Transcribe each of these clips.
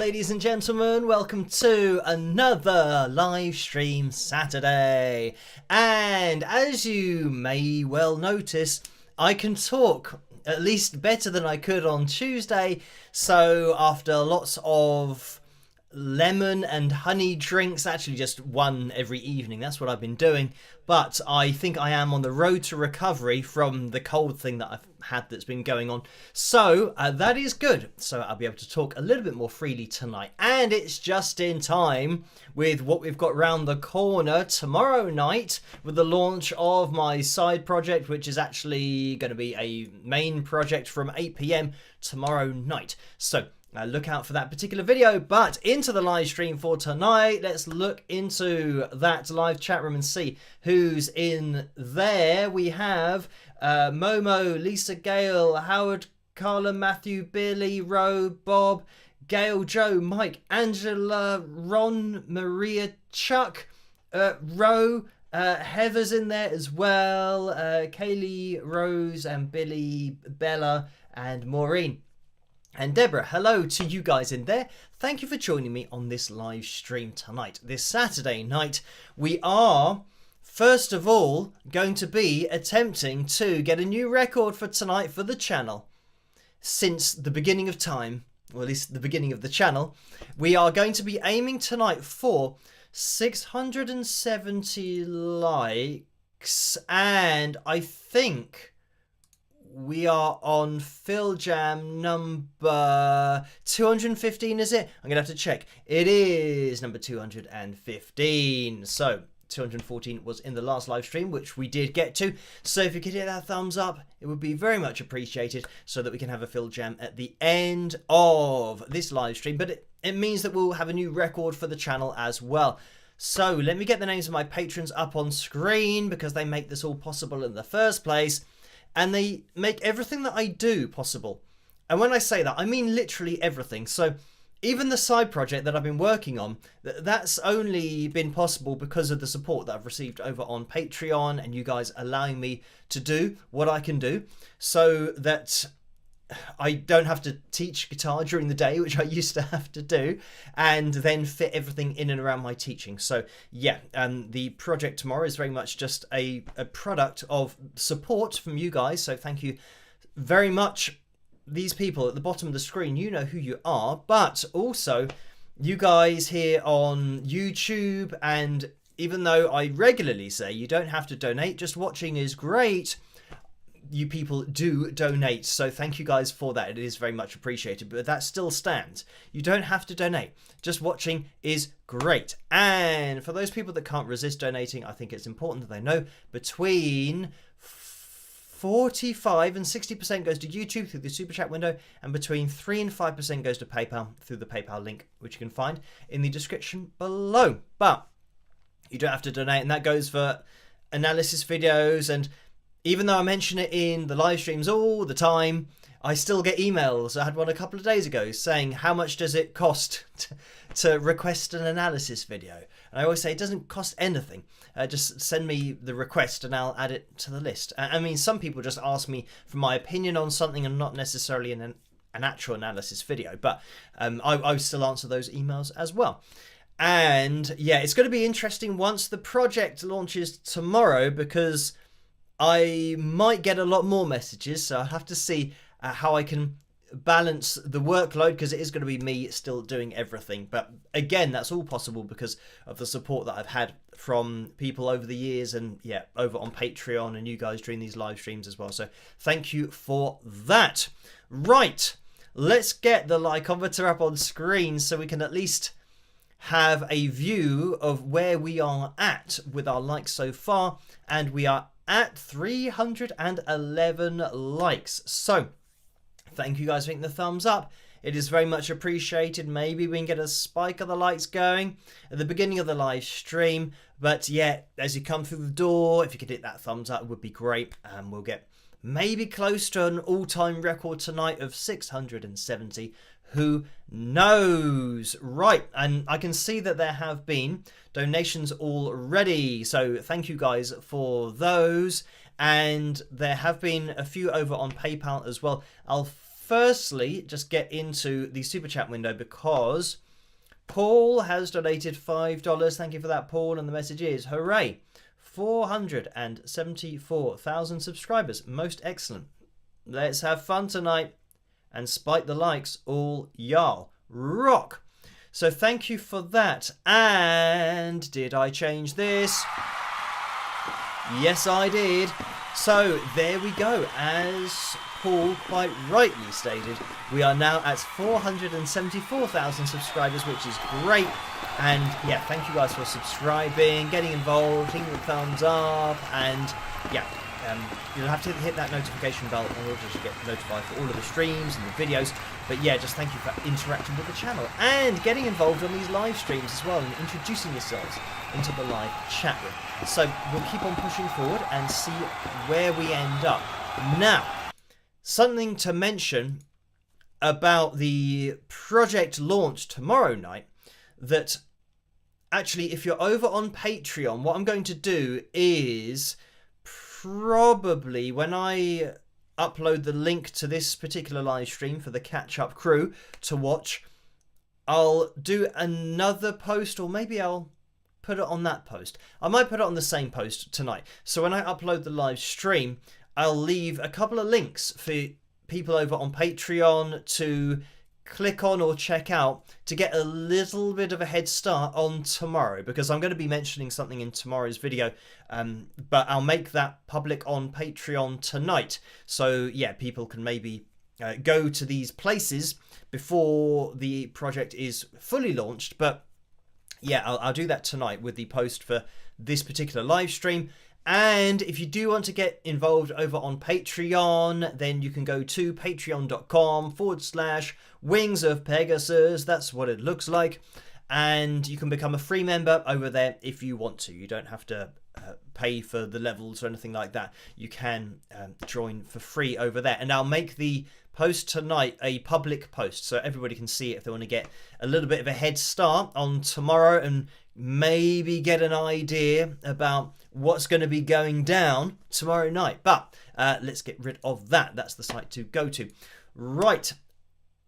ladies and gentlemen, welcome to another live stream Saturday. And as you may well notice, I can talk at least better than I could on Tuesday. So after lots of lemon and honey drinks, actually just one every evening, that's what I've been doing, but I think I am on the road to recovery from the cold thing that I've had that's been going on, so that is good. So I'll be able to talk a little bit more freely tonight, and it's just in time with what we've got round the corner tomorrow night with the launch of my side project, which is actually going to be a main project from 8 PM tomorrow night. So look out for that particular video. But into the live stream for tonight, let's look into that live chat room and see who's in there. We have Momo, Lisa Gale, Howard, Carla, Matthew, Billy, Ro, Bob, Gail, Joe, Mike, Angela, Ron, Maria, Chuck, Ro, Heather's in there as well, Kaylee, Rose, and Billy, Bella, and Maureen. And Deborah, hello to you guys in there. Thank you for joining me on this live stream tonight. This Saturday night, we are, first of all, going to be attempting to get a new record for tonight for the channel. Since the beginning of time, or at least the beginning of the channel, we are going to be aiming tonight for 670 likes. And I think we are on Phil Jam number 215, is it? I'm going to have to check. It is number 215. So 214 was in the last live stream, which we did get to. So if you could hit that thumbs up, it would be very much appreciated so that we can have a Phil Jam at the end of this live stream. But it means that we'll have a new record for the channel as well. So let me get the names of my patrons up on screen because they make this all possible in the first place. And they make everything that I do possible. And when I say that, I mean literally everything. So even the side project that I've been working on, that's only been possible because of the support that I've received over on Patreon and you guys allowing me to do what I can do so that I don't have to teach guitar during the day, which I used to have to do, and then fit everything in and around my teaching. So yeah, the project tomorrow is very much just a product of support from you guys. So thank you very much. These people at the bottom of the screen, you know who you are, but also you guys here on YouTube. And even though I regularly say you don't have to donate, just watching is great, you people do donate, so thank you guys for that. It is very much appreciated, but that still stands. You don't have to donate. Just watching is great. And for those people that can't resist donating, I think it's important that they know between 45 and 60% goes to YouTube through the Super Chat window, and between 3 and 5% goes to PayPal through the PayPal link, which you can find in the description below. But you don't have to donate, and that goes for analysis videos. And even though I mention it in the live streams all the time, I still get emails. I had one a couple of days ago saying, how much does it cost to request an analysis video? And I always say it doesn't cost anything. Just send me the request and I'll add it to the list. I mean, some people just ask me for my opinion on something and not necessarily an actual analysis video. But I still answer those emails as well. And yeah, it's going to be interesting once the project launches tomorrow, because I might get a lot more messages, so I'll have to see how I can balance the workload, because it is going to be me still doing everything. But again, that's all possible because of the support that I've had from people over the years, and yeah, over on Patreon and you guys during these live streams as well. So thank you for that. Right, let's get the likeometer up on screen so we can at least have a view of where we are at with our likes so far. And we are at 311 likes. So thank you guys for hitting the thumbs up. It is very much appreciated. Maybe we can get a spike of the likes going at the beginning of the live stream. But yeah, as you come through the door, if you could hit that thumbs up, it would be great. And we'll get maybe close to an all-time record tonight of 670. Who knows? Right, and I can see that there have been donations already, so thank you guys for those. And there have been a few over on PayPal as well. I'll firstly just get into the super chat window because Paul has donated $5. Thank you for that, Paul. And the message is, hooray, 474,000 subscribers. Most excellent. Let's have fun tonight and spike the likes, all y'all. Rock. So thank you for that. And did I change this? Yes, I did. So there we go. As Paul quite rightly stated, we are now at 474,000 subscribers, which is great. And yeah, thank you guys for subscribing, getting involved, hitting the thumbs up, and yeah, you'll have to hit that notification bell in order to get notified for all of the streams and the videos. But yeah, just thank you for interacting with the channel and getting involved on these live streams as well and introducing yourselves into the live chat room. So we'll keep on pushing forward and see where we end up. Now, something to mention about the project launch tomorrow night, that actually if you're over on Patreon, what I'm going to do is probably when I upload the link to this particular live stream for the catch-up crew to watch, I'll do another post, or maybe I'll put it on that post. I might put it on the same post tonight. So when I upload the live stream, I'll leave a couple of links for people over on Patreon to click on or check out to get a little bit of a head start on tomorrow, because I'm going to be mentioning something in tomorrow's video, but I'll make that public on Patreon tonight. So yeah, people can maybe go to these places before the project is fully launched. But yeah, I'll do that tonight with the post for this particular live stream. And if you do want to get involved over on Patreon, then you can go to patreon.com/Wings of Pegasus. That's what it looks like. And you can become a free member over there if you want to. You don't have to pay for the levels or anything like that. You can join for free over there. And I'll make the post tonight a public post so everybody can see it if they want to get a little bit of a head start on tomorrow and maybe get an idea about what's going to be going down tomorrow night. But let's get rid of that. That's the site to go to. Right.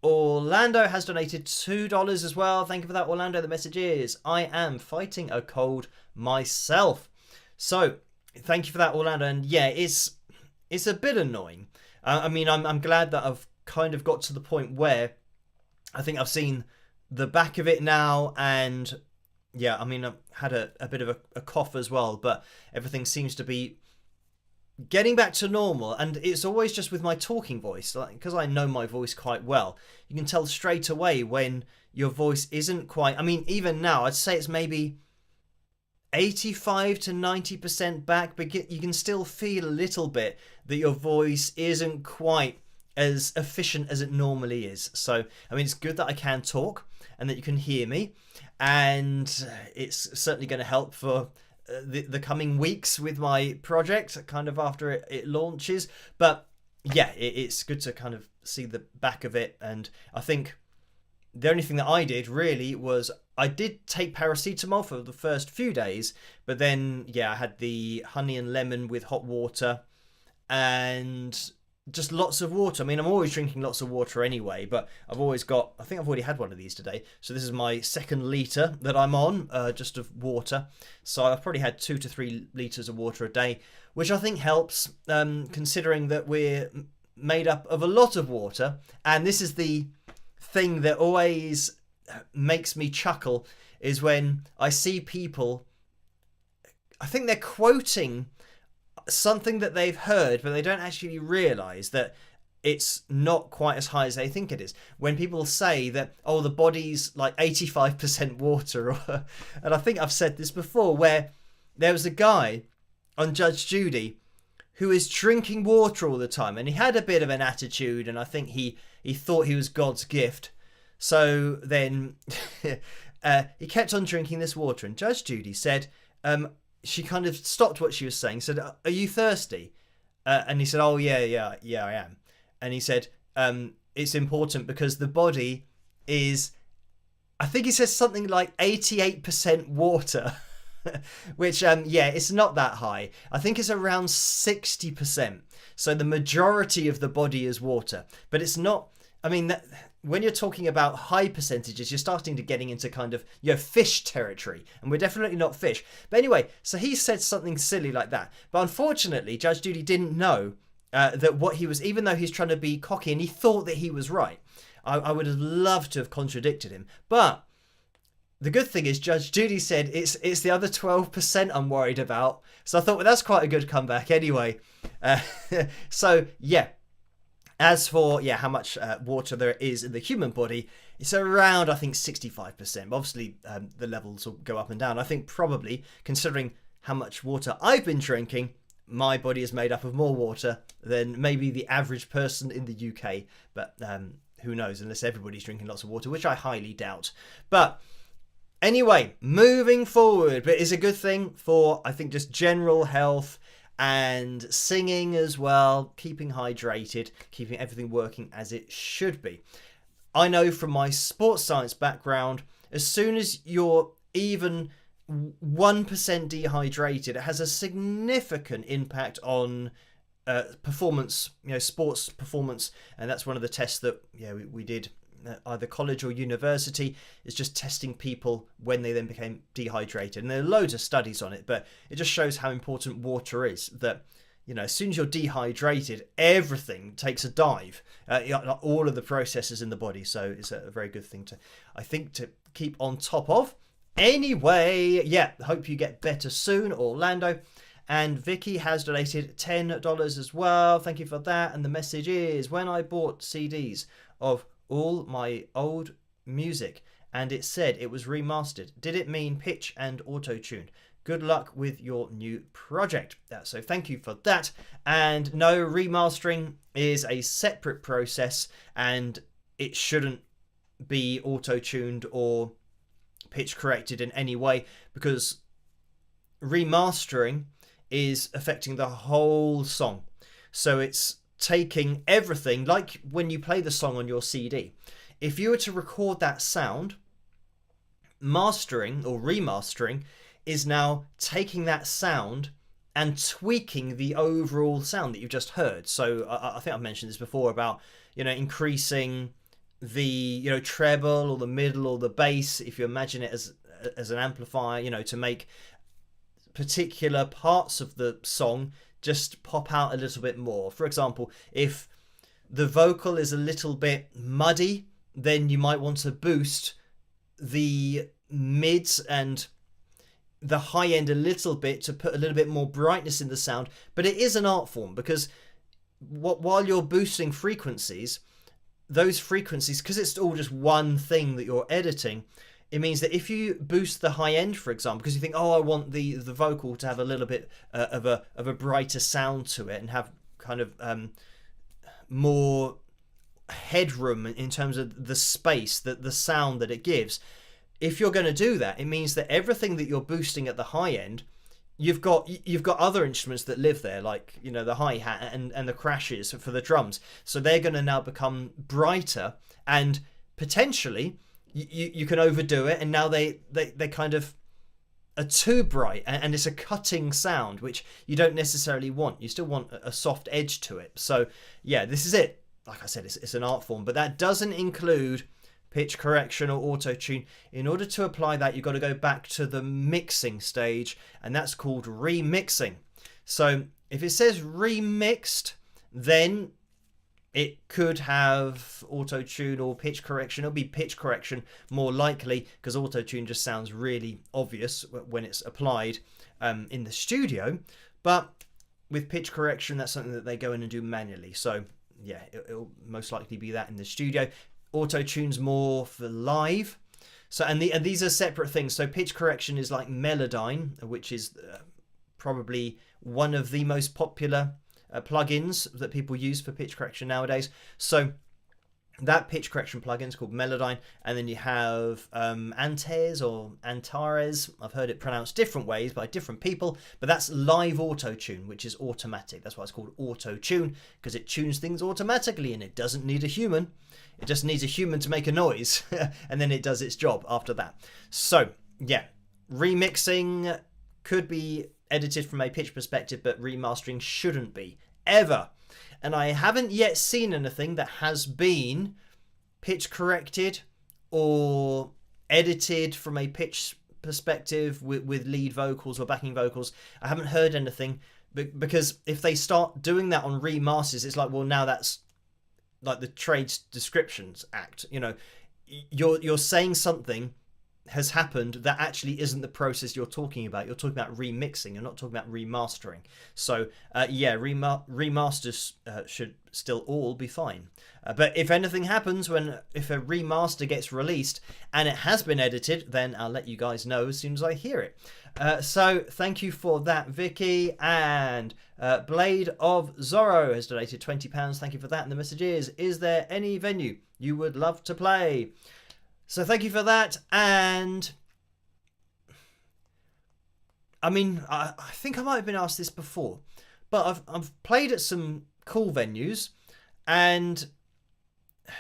Orlando has donated $2 as well. Thank you for that, Orlando. The message is, I am fighting a cold myself. So thank you for that, Orlando. And yeah, it's a bit annoying. I mean, I'm glad that I've kind of got to the point where I think I've seen the back of it now. And yeah, I mean, I've had a bit of a cough as well, but everything seems to be getting back to normal. And it's always just with my talking voice, because I know my voice quite well. You can tell straight away when your voice isn't quite, I mean, even now, I'd say it's maybe 85 to 90% back, but you can still feel a little bit that your voice isn't quite as efficient as it normally is. So, I mean, it's good that I can talk and that you can hear me, and it's certainly going to help for the coming weeks with my project, kind of after it launches. But yeah, it's good to kind of see the back of it. And I think the only thing that I did really was I did take paracetamol for the first few days, but then yeah, I had the honey and lemon with hot water and just lots of water. I mean, I'm always drinking lots of water anyway, but I've always got, I think I've already had one of these today. So this is my second litre that I'm on, just of water. So I've probably had 2 to 3 litres of water a day, which I think helps, considering that we're made up of a lot of water. And this is the thing that always makes me chuckle, is when I see people, I think they're quoting something that they've heard, but they don't actually realise that it's not quite as high as they think it is. When people say that, oh, the body's like 85% water, and I think I've said this before, where there was a guy on Judge Judy who is drinking water all the time, and he had a bit of an attitude, and I think he thought he was God's gift. So then he kept on drinking this water, and Judge Judy said, she kind of stopped what she was saying, said, are you thirsty? And he said, oh, yeah, I am. And he said, it's important because the body is, I think he says something like 88% water. which yeah, it's not that high. I think it's around 60%. So the majority of the body is water, but it's not. I mean, when you're talking about high percentages, you're starting to getting into kind of, you know, fish territory, and we're definitely not fish. But anyway, so he said something silly like that. But unfortunately, Judge Judy didn't know that what he was, even though he's trying to be cocky and he thought that he was right. I would have loved to have contradicted him. But the good thing is Judge Judy said it's the other 12% I'm worried about. So I thought, well, that's quite a good comeback anyway. So, yeah. As for, yeah, how much water there is in the human body, it's around, I think, 65%. Obviously, the levels will go up and down. I think probably, considering how much water I've been drinking, my body is made up of more water than maybe the average person in the UK. But who knows, unless everybody's drinking lots of water, which I highly doubt. But anyway, moving forward, but it's a good thing for, I think, just general health and singing as well, keeping hydrated, keeping everything working as it should be. I know from my sports science background, as soon as you're even 1% dehydrated, it has a significant impact on performance, you know, sports performance. And that's one of the tests that we did either college or university, is just testing people when they then became dehydrated. And there are loads of studies on it, but it just shows how important water is. That, you know, as soon as you're dehydrated, everything takes a dive, all of the processes in the body. So it's a very good thing to, I think, to keep on top of. Anyway, yeah, hope you get better soon, Orlando. And Vicky has donated $10 as well. Thank you for that. And the message is, when I bought CDs of all my old music and it said it was remastered, did it mean pitch and auto-tuned? Good luck with your new project. So thank you for that. And no, remastering is a separate process and it shouldn't be auto-tuned or pitch corrected in any way, because remastering is affecting the whole song. So it's taking everything, like when you play the song on your CD. If you were to record that sound, mastering or remastering is now taking that sound and tweaking the overall sound that you've just heard. So I think I've mentioned this before about, you know, increasing the, you know, treble or the middle or the bass, if you imagine it as an amplifier, you know, to make particular parts of the song just pop out a little bit more. For example, if the vocal is a little bit muddy, then you might want to boost the mids and the high end a little bit to put a little bit more brightness in the sound. But it is an art form, because while you're boosting frequencies, those frequencies, because it's all just one thing that you're editing, it means that if you boost the high end, for example, because you think, oh, I want the vocal to have a little bit of a brighter sound to it and have kind of more headroom in terms of the space, the sound that it gives. If you're going to do that, it means that everything that you're boosting at the high end, you've got other instruments that live there, like, you know, the hi-hat and the crashes for the drums. So they're going to now become brighter, and potentially you can overdo it, and now they kind of are too bright, and it's a cutting sound, which you don't necessarily want. You still want a soft edge to it. So yeah, this is it. Like I said, it's an art form, but that doesn't include pitch correction or auto-tune. In order to apply that, you've got to go back to the mixing stage, and that's called remixing. So if it says remixed, then it could have auto-tune or pitch correction. It'll be pitch correction more likely, because auto-tune just sounds really obvious when it's applied in the studio. But with pitch correction, that's something that they go in and do manually. So yeah, it'll most likely be that in the studio. Auto-tune's more for live. So and these are separate things. So pitch correction is like Melodyne, which is probably one of the most popular plugins that people use for pitch correction nowadays. So that pitch correction plugin is called Melodyne, and then you have Antares or Antares. I've heard it pronounced different ways by different people, but that's live auto-tune, which is automatic. That's why it's called auto-tune, because it tunes things automatically and it doesn't need a human. It just needs a human to make a noise and then it does its job after that. So yeah, remixing could be edited from a pitch perspective, but remastering shouldn't be, ever. And I haven't yet seen anything that has been pitch corrected or edited from a pitch perspective with lead vocals or backing vocals. I haven't heard anything, because if they start doing that on remasters, it's like, well, now that's like the Trade Descriptions Act. You know, you're saying something has happened that actually isn't the process you're talking about. You're talking about remixing. You're not talking about remastering. So yeah, remasters should still all be fine. But if anything happens if a remaster gets released and it has been edited, then I'll let you guys know as soon as I hear it. So thank you for that, Vicky. And Blade of Zorro has donated £20. Thank you for that. And the message is there any venue you would love to play? So thank you for that. And I mean, I think I might have been asked this before, but I've played at some cool venues, and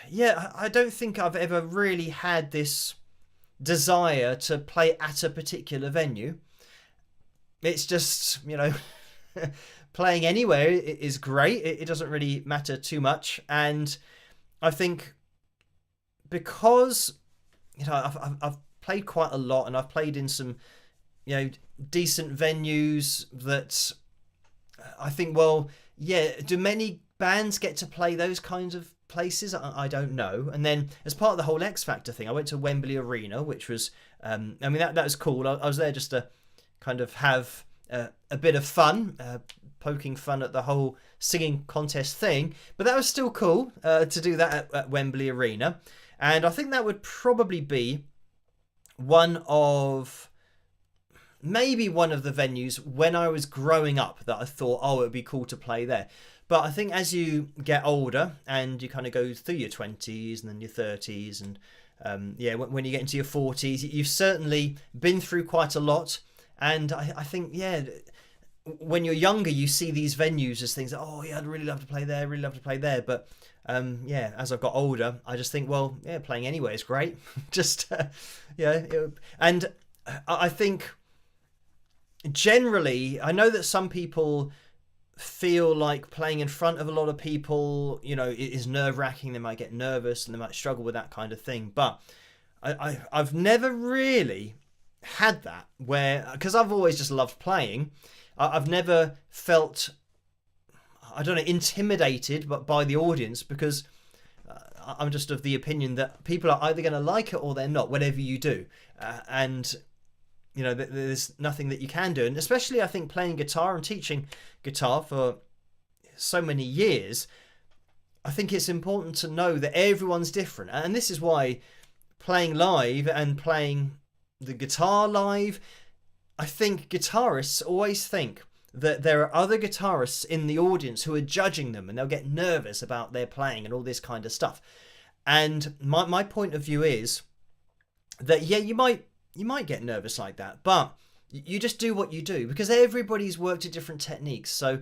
yeah, I don't think I've ever really had this desire to play at a particular venue. It's just, you know, playing anywhere is great. It doesn't really matter too much. And I think because, you know, I've played quite a lot, and I've played in some, you know, decent venues that I think, well, yeah, do many bands get to play those kinds of places? I don't know. And then as part of the whole X Factor thing, I went to Wembley Arena, which was, I mean, that was cool. I was there just to kind of have a bit of fun, poking fun at the whole singing contest thing. But that was still cool to do that at Wembley Arena. And I think that would probably be maybe one of the venues when I was growing up that I thought, oh, it would be cool to play there. But I think as you get older and you kind of go through your 20s and then your 30s and yeah, when you get into your 40s, you've certainly been through quite a lot. And I think, yeah, when you're younger, you see these venues as things that, oh, yeah, I'd really love to play there, really love to play there. But yeah, as I've got older, I just think, well, yeah, playing anywhere is great. Just, yeah. And I think generally, I know that some people feel like playing in front of a lot of people, you know, is nerve-wracking. They might get nervous and they might struggle with that kind of thing. But I've never really had that, where, because I've always just loved playing, I've never felt, I don't know, intimidated by the audience, because I'm just of the opinion that people are either going to like it or they're not, whatever you do. And you know, there's nothing that you can do. And especially, I think, playing guitar and teaching guitar for so many years, I think it's important to know that everyone's different. And this is why playing live and playing the guitar live, I think guitarists always think that there are other guitarists in the audience who are judging them, and they'll get nervous about their playing and all this kind of stuff. And my point of view is that, yeah, you might get nervous like that, but you just do what you do, because everybody's worked at different techniques. So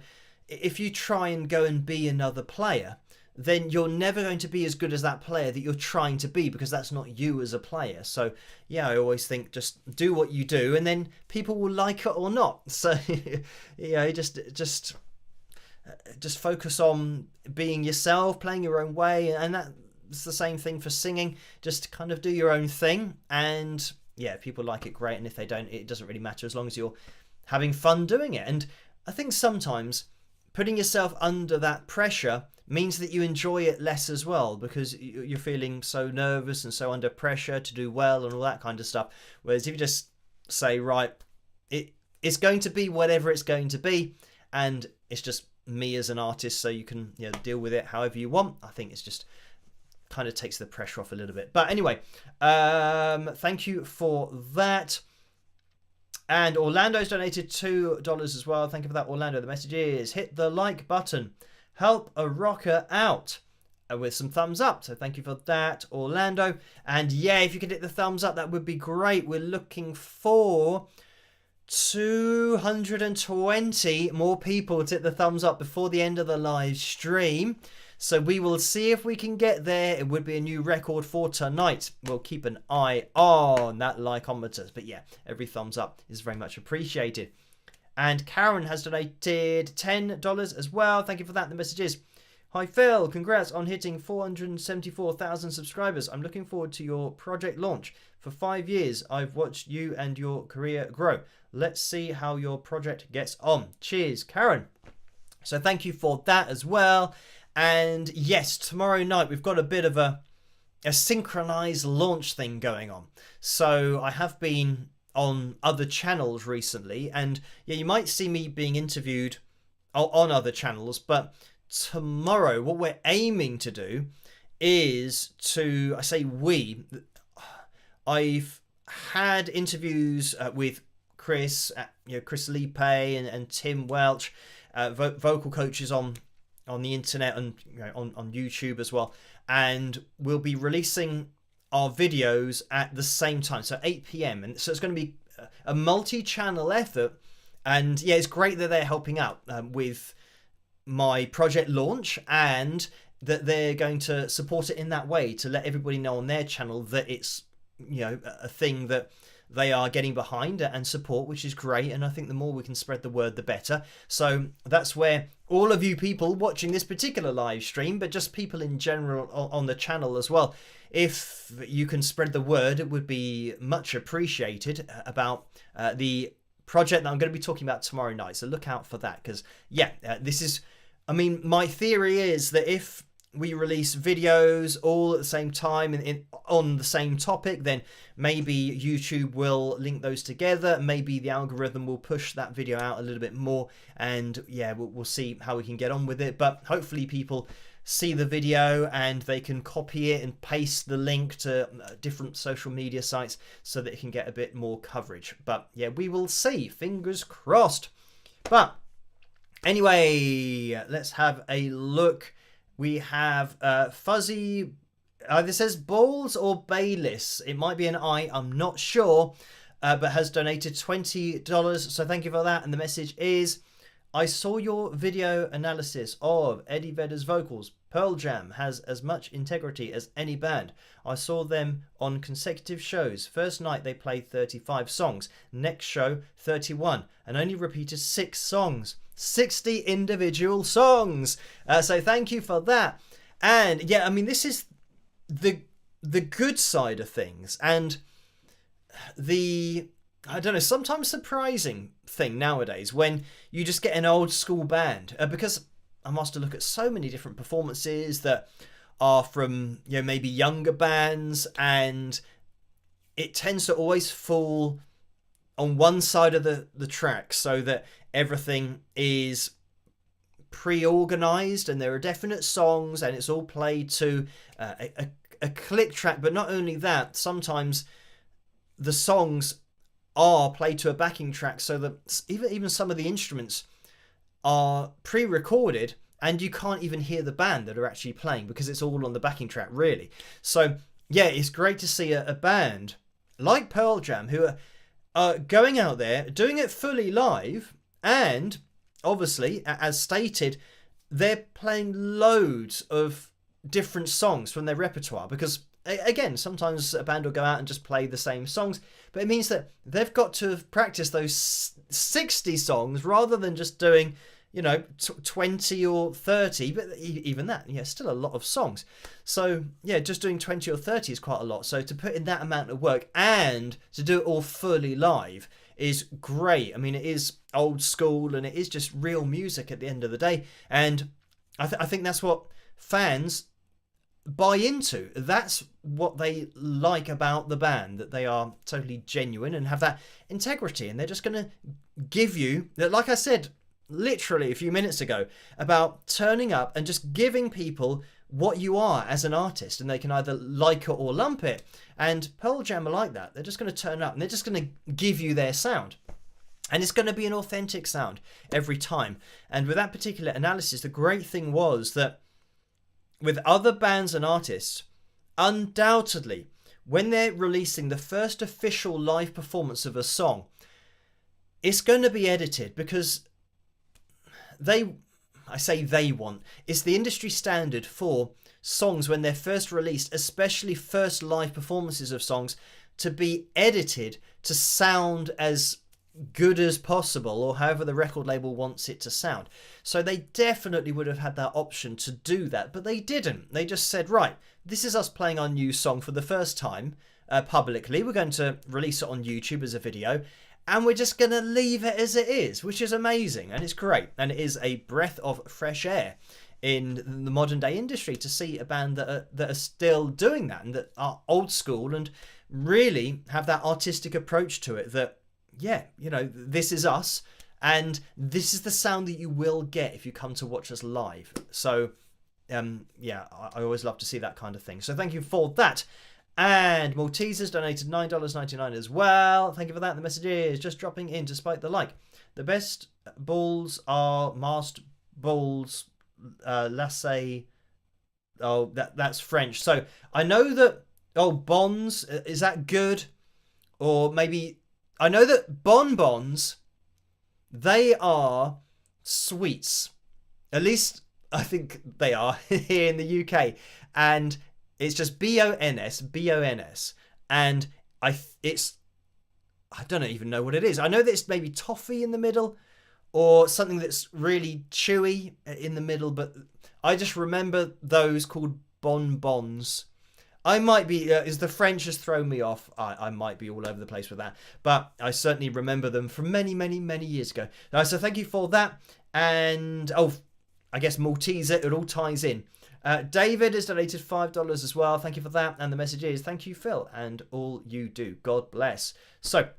if you try and go and be another player, then you're never going to be as good as that player that you're trying to be, because that's not you as a player. So yeah, I always think just do what you do, and then people will like it or not. So you know, just focus on being yourself, playing your own way, and that's the same thing for singing. Just kind of do your own thing, and yeah, if people like it, great. And if they don't, it doesn't really matter, as long as you're having fun doing it. And I think sometimes putting yourself under that pressure means that you enjoy it less as well, because you're feeling so nervous and so under pressure to do well and all that kind of stuff. Whereas if you just say, right, it's going to be whatever it's going to be, and it's just me as an artist, so you can, you know, deal with it however you want. I think it's just kind of takes the pressure off a little bit. But anyway, thank you for that. And Orlando's donated $2 as well. Thank you for that, Orlando. The message is, hit the like button, help a rocker out, with some thumbs up. So thank you for that, Orlando. And yeah, if you could hit the thumbs up, that would be great. We're looking for 220 more people to hit the thumbs up before the end of the live stream. So we will see if we can get there. It would be a new record for tonight. We'll keep an eye on that likeometer. But yeah, every thumbs up is very much appreciated. And Karen has donated $10 as well. Thank you for that. The message is, hi Phil, congrats on hitting 474,000 subscribers. I'm looking forward to your project launch. For 5 years, I've watched you and your career grow. Let's see how your project gets on. Cheers, Karen. So thank you for that as well. And yes, tomorrow night we've got a bit of a synchronized launch thing going on. So I have been on other channels recently, and yeah, you might see me being interviewed on other channels, but tomorrow what we're aiming to do is to, I say I've had interviews with Chris, Chris Lipe and Tim Welch, vocal coaches on the internet and on YouTube as well, and we'll be releasing our videos at the same time, so 8 p.m. and so it's going to be a multi-channel effort. And yeah, it's great that they're helping out with my project launch, and that they're going to support it in that way to let everybody know on their channel that it's a thing that they are getting behind and support, which is great. And I think the more we can spread the word, the better. So that's where all of you people watching this particular live stream, but just people in general on the channel as well, if you can spread the word, it would be much appreciated about the project that I'm going to be talking about tomorrow night. So look out for that, because yeah, my theory is that if we release videos all at the same time and on the same topic, then maybe YouTube will link those together. Maybe the algorithm will push that video out a little bit more, and yeah, we'll see how we can get on with it. But hopefully people see the video and they can copy it and paste the link to different social media sites so that it can get a bit more coverage. But yeah, we will see. Fingers crossed. But anyway, let's have a look. We have Fuzzy, either says Balls or Bayliss. It might be an I, I'm not sure, but has donated $20. So thank you for that. And the message is, I saw your video analysis of Eddie Vedder's vocals. Pearl Jam has as much integrity as any band. I saw them on consecutive shows. First night they played 35 songs. Next show 31, and only repeated 6 songs. 60 individual songs. So thank you for that. And yeah, this is the good side of things, and the, I don't know, sometimes surprising thing nowadays when you just get an old school band, because I must look at so many different performances that are from maybe younger bands, and it tends to always fall on one side of the track, so that everything is pre-organized and there are definite songs and it's all played to a click track. But not only that, sometimes the songs are played to a backing track, so that even some of the instruments are pre-recorded and you can't even hear the band that are actually playing because it's all on the backing track, really. So yeah, it's great to see a band like Pearl Jam who are going out there doing it fully live, and obviously, as stated, they're playing loads of different songs from their repertoire, because again, sometimes a band will go out and just play the same songs, but it means that they've got to practice those 60 songs rather than just doing 20 or 30, but even that, still a lot of songs. So yeah, just doing 20 or 30 is quite a lot. So to put in that amount of work and to do it all fully live is great. It is old school and it is just real music at the end of the day. And I think that's what fans buy into. That's what they like about the band, that they are totally genuine and have that integrity, and they're just going to give you, like I said literally a few minutes ago, about turning up and just giving people what you are as an artist, and they can either like it or lump it. And Pearl Jam are like that. They're just going to turn up and they're just going to give you their sound, and it's going to be an authentic sound every time. And with that particular analysis, the great thing was that with other bands and artists, undoubtedly when they're releasing the first official live performance of a song, it's going to be edited, because I say they want, it's the industry standard for songs when they're first released, especially first live performances of songs, to be edited to sound as good as possible, or however the record label wants it to sound. So they definitely would have had that option to do that, but they didn't. They just said, right, this is us playing our new song for the first time publicly. We're going to release it on YouTube as a video, and we're just going to leave it as it is, which is amazing, and it's great, and it is a breath of fresh air in the modern day industry to see a band that are still doing that, and that are old school and really have that artistic approach to it, that yeah, you know, this is us, and this is the sound that you will get if you come to watch us live. So yeah, I always love to see that kind of thing. So thank you for that. And Maltese has donated $9.99 as well. Thank you for that. The message is just dropping in despite the like. The best balls are masked balls, lacet. Oh, that's French. So I know that, bonds, is that good? Or maybe, I know that bonbons, they are sweets. At least I think they are here in the UK. And it's just B-O-N-S, and I don't even know what it is. I know that it's maybe toffee in the middle, or something that's really chewy in the middle, but I just remember those called bonbons. I might be, as the French has thrown me off, I might be all over the place with that, but I certainly remember them from many, many, many years ago. So thank you for that, and I guess Maltese, it all ties in. David has donated $5 as well. Thank you for that. And the message is, thank you, Phil, and all you do. God bless. So,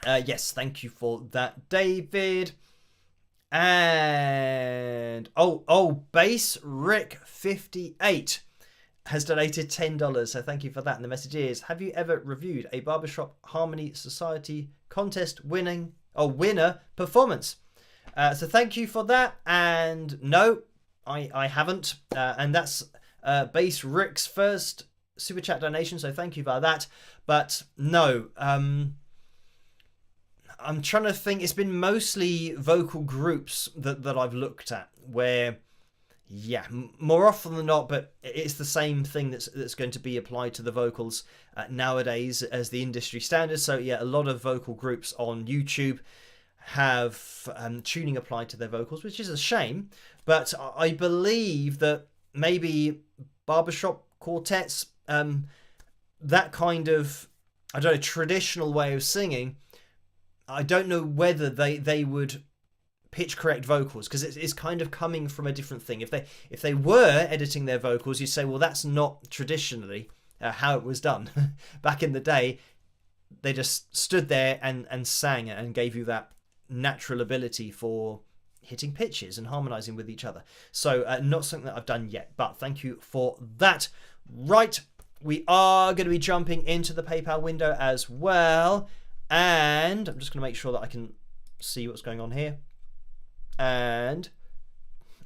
yes, thank you for that, David. And, Bass Rick 58 has donated $10. So thank you for that. And the message is, have you ever reviewed a Barbershop Harmony Society contest winner performance? So thank you for that. And no, I haven't, and that's Bass Rick's first super chat donation, so thank you for that. But no, I'm trying to think. It's been mostly vocal groups that I've looked at, where yeah, more often than not, but it's the same thing that's going to be applied to the vocals nowadays as the industry standard. So yeah, a lot of vocal groups on YouTube have tuning applied to their vocals, which is a shame. But I believe that maybe barbershop quartets, that kind of, I don't know, traditional way of singing, I don't know whether they would pitch correct vocals, because it's kind of coming from a different thing. If they were editing their vocals, you'd say, well, that's not traditionally how it was done. Back in the day, they just stood there and sang it and gave you that natural ability for hitting pitches and harmonizing with each other. So not something that I've done yet, but thank you for that. Right, we are going to be jumping into the PayPal window as well, and I'm just going to make sure that I can see what's going on here. And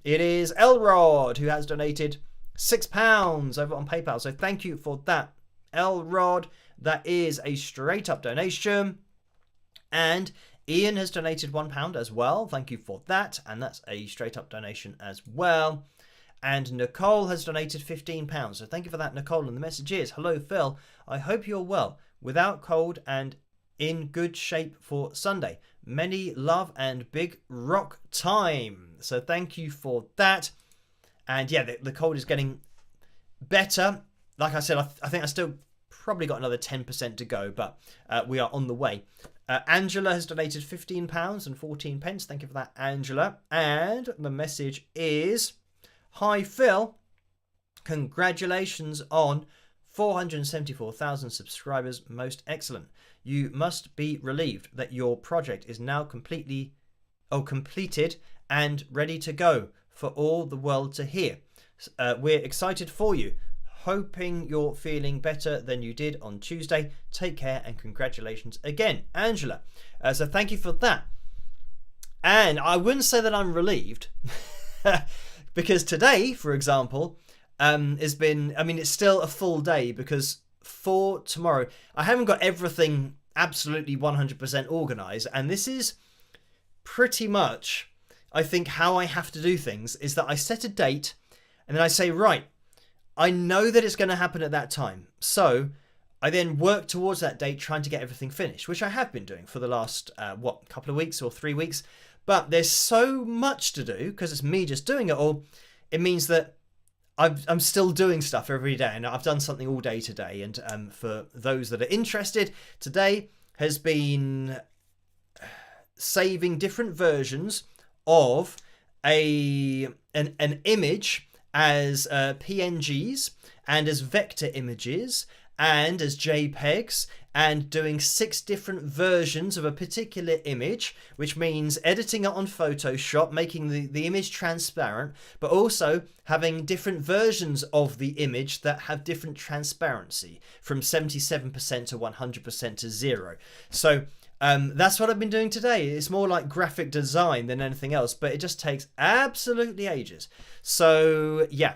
it is Elrod who has donated £6 over on PayPal, so thank you for that, Elrod. That is a straight up donation. And Ian has donated £1 as well. Thank you for that. And that's a straight up donation as well. And Nicole has donated £15. So thank you for that, Nicole. And the message is, hello, Phil. I hope you're well, without cold, and in good shape for Sunday. Many love and big rock time. So thank you for that. And yeah, the cold is getting better. Like I said, I think I still probably got another 10% to go, but we are on the way. Angela has donated £15 and 14 pence. Thank you for that, Angela. And the message is, hi, Phil. Congratulations on 474,000 subscribers. Most excellent. You must be relieved that your project is now completed and ready to go for all the world to hear. We're excited for you. Hoping you're feeling better than you did on Tuesday. Take care and congratulations again, Angela. So thank you for that. And I wouldn't say that I'm relieved because today, for example, has been, it's still a full day, because for tomorrow, I haven't got everything absolutely 100% organized. And this is pretty much, I think how I have to do things is that I set a date and then I say, right, I know that it's going to happen at that time. So I then work towards that date trying to get everything finished, which I have been doing for the last, couple of weeks or 3 weeks. But there's so much to do because it's me just doing it all. It means that I'm still doing stuff every day, and I've done something all day today. And for those that are interested, today has been saving different versions of an image as PNGs and as vector images and as JPEGs, and doing 6 different versions of a particular image, which means editing it on Photoshop, making the image transparent, but also having different versions of the image that have different transparency from 77% to 100% to 0. So that's what I've been doing today. It's more like graphic design than anything else, but it just takes absolutely ages. So yeah,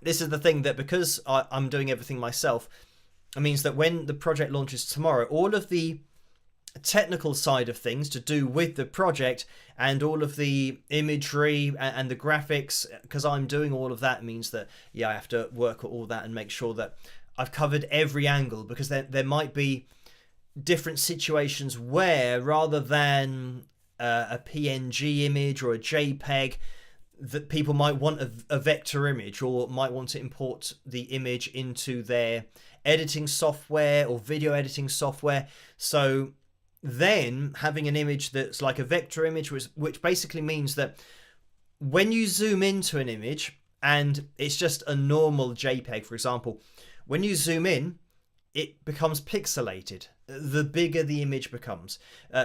this is the thing, that because I'm doing everything myself, it means that when the project launches tomorrow, all of the technical side of things to do with the project and all of the imagery and the graphics, because I'm doing all of that, means that, yeah, I have to work at all that and make sure that I've covered every angle, because there might be different situations where, rather than a PNG image or a JPEG, that people might want a vector image, or might want to import the image into their editing software or video editing software. So then having an image that's like a vector image, which basically means that when you zoom into an image and it's just a normal JPEG, for example, when you zoom in, it becomes pixelated the bigger the image becomes,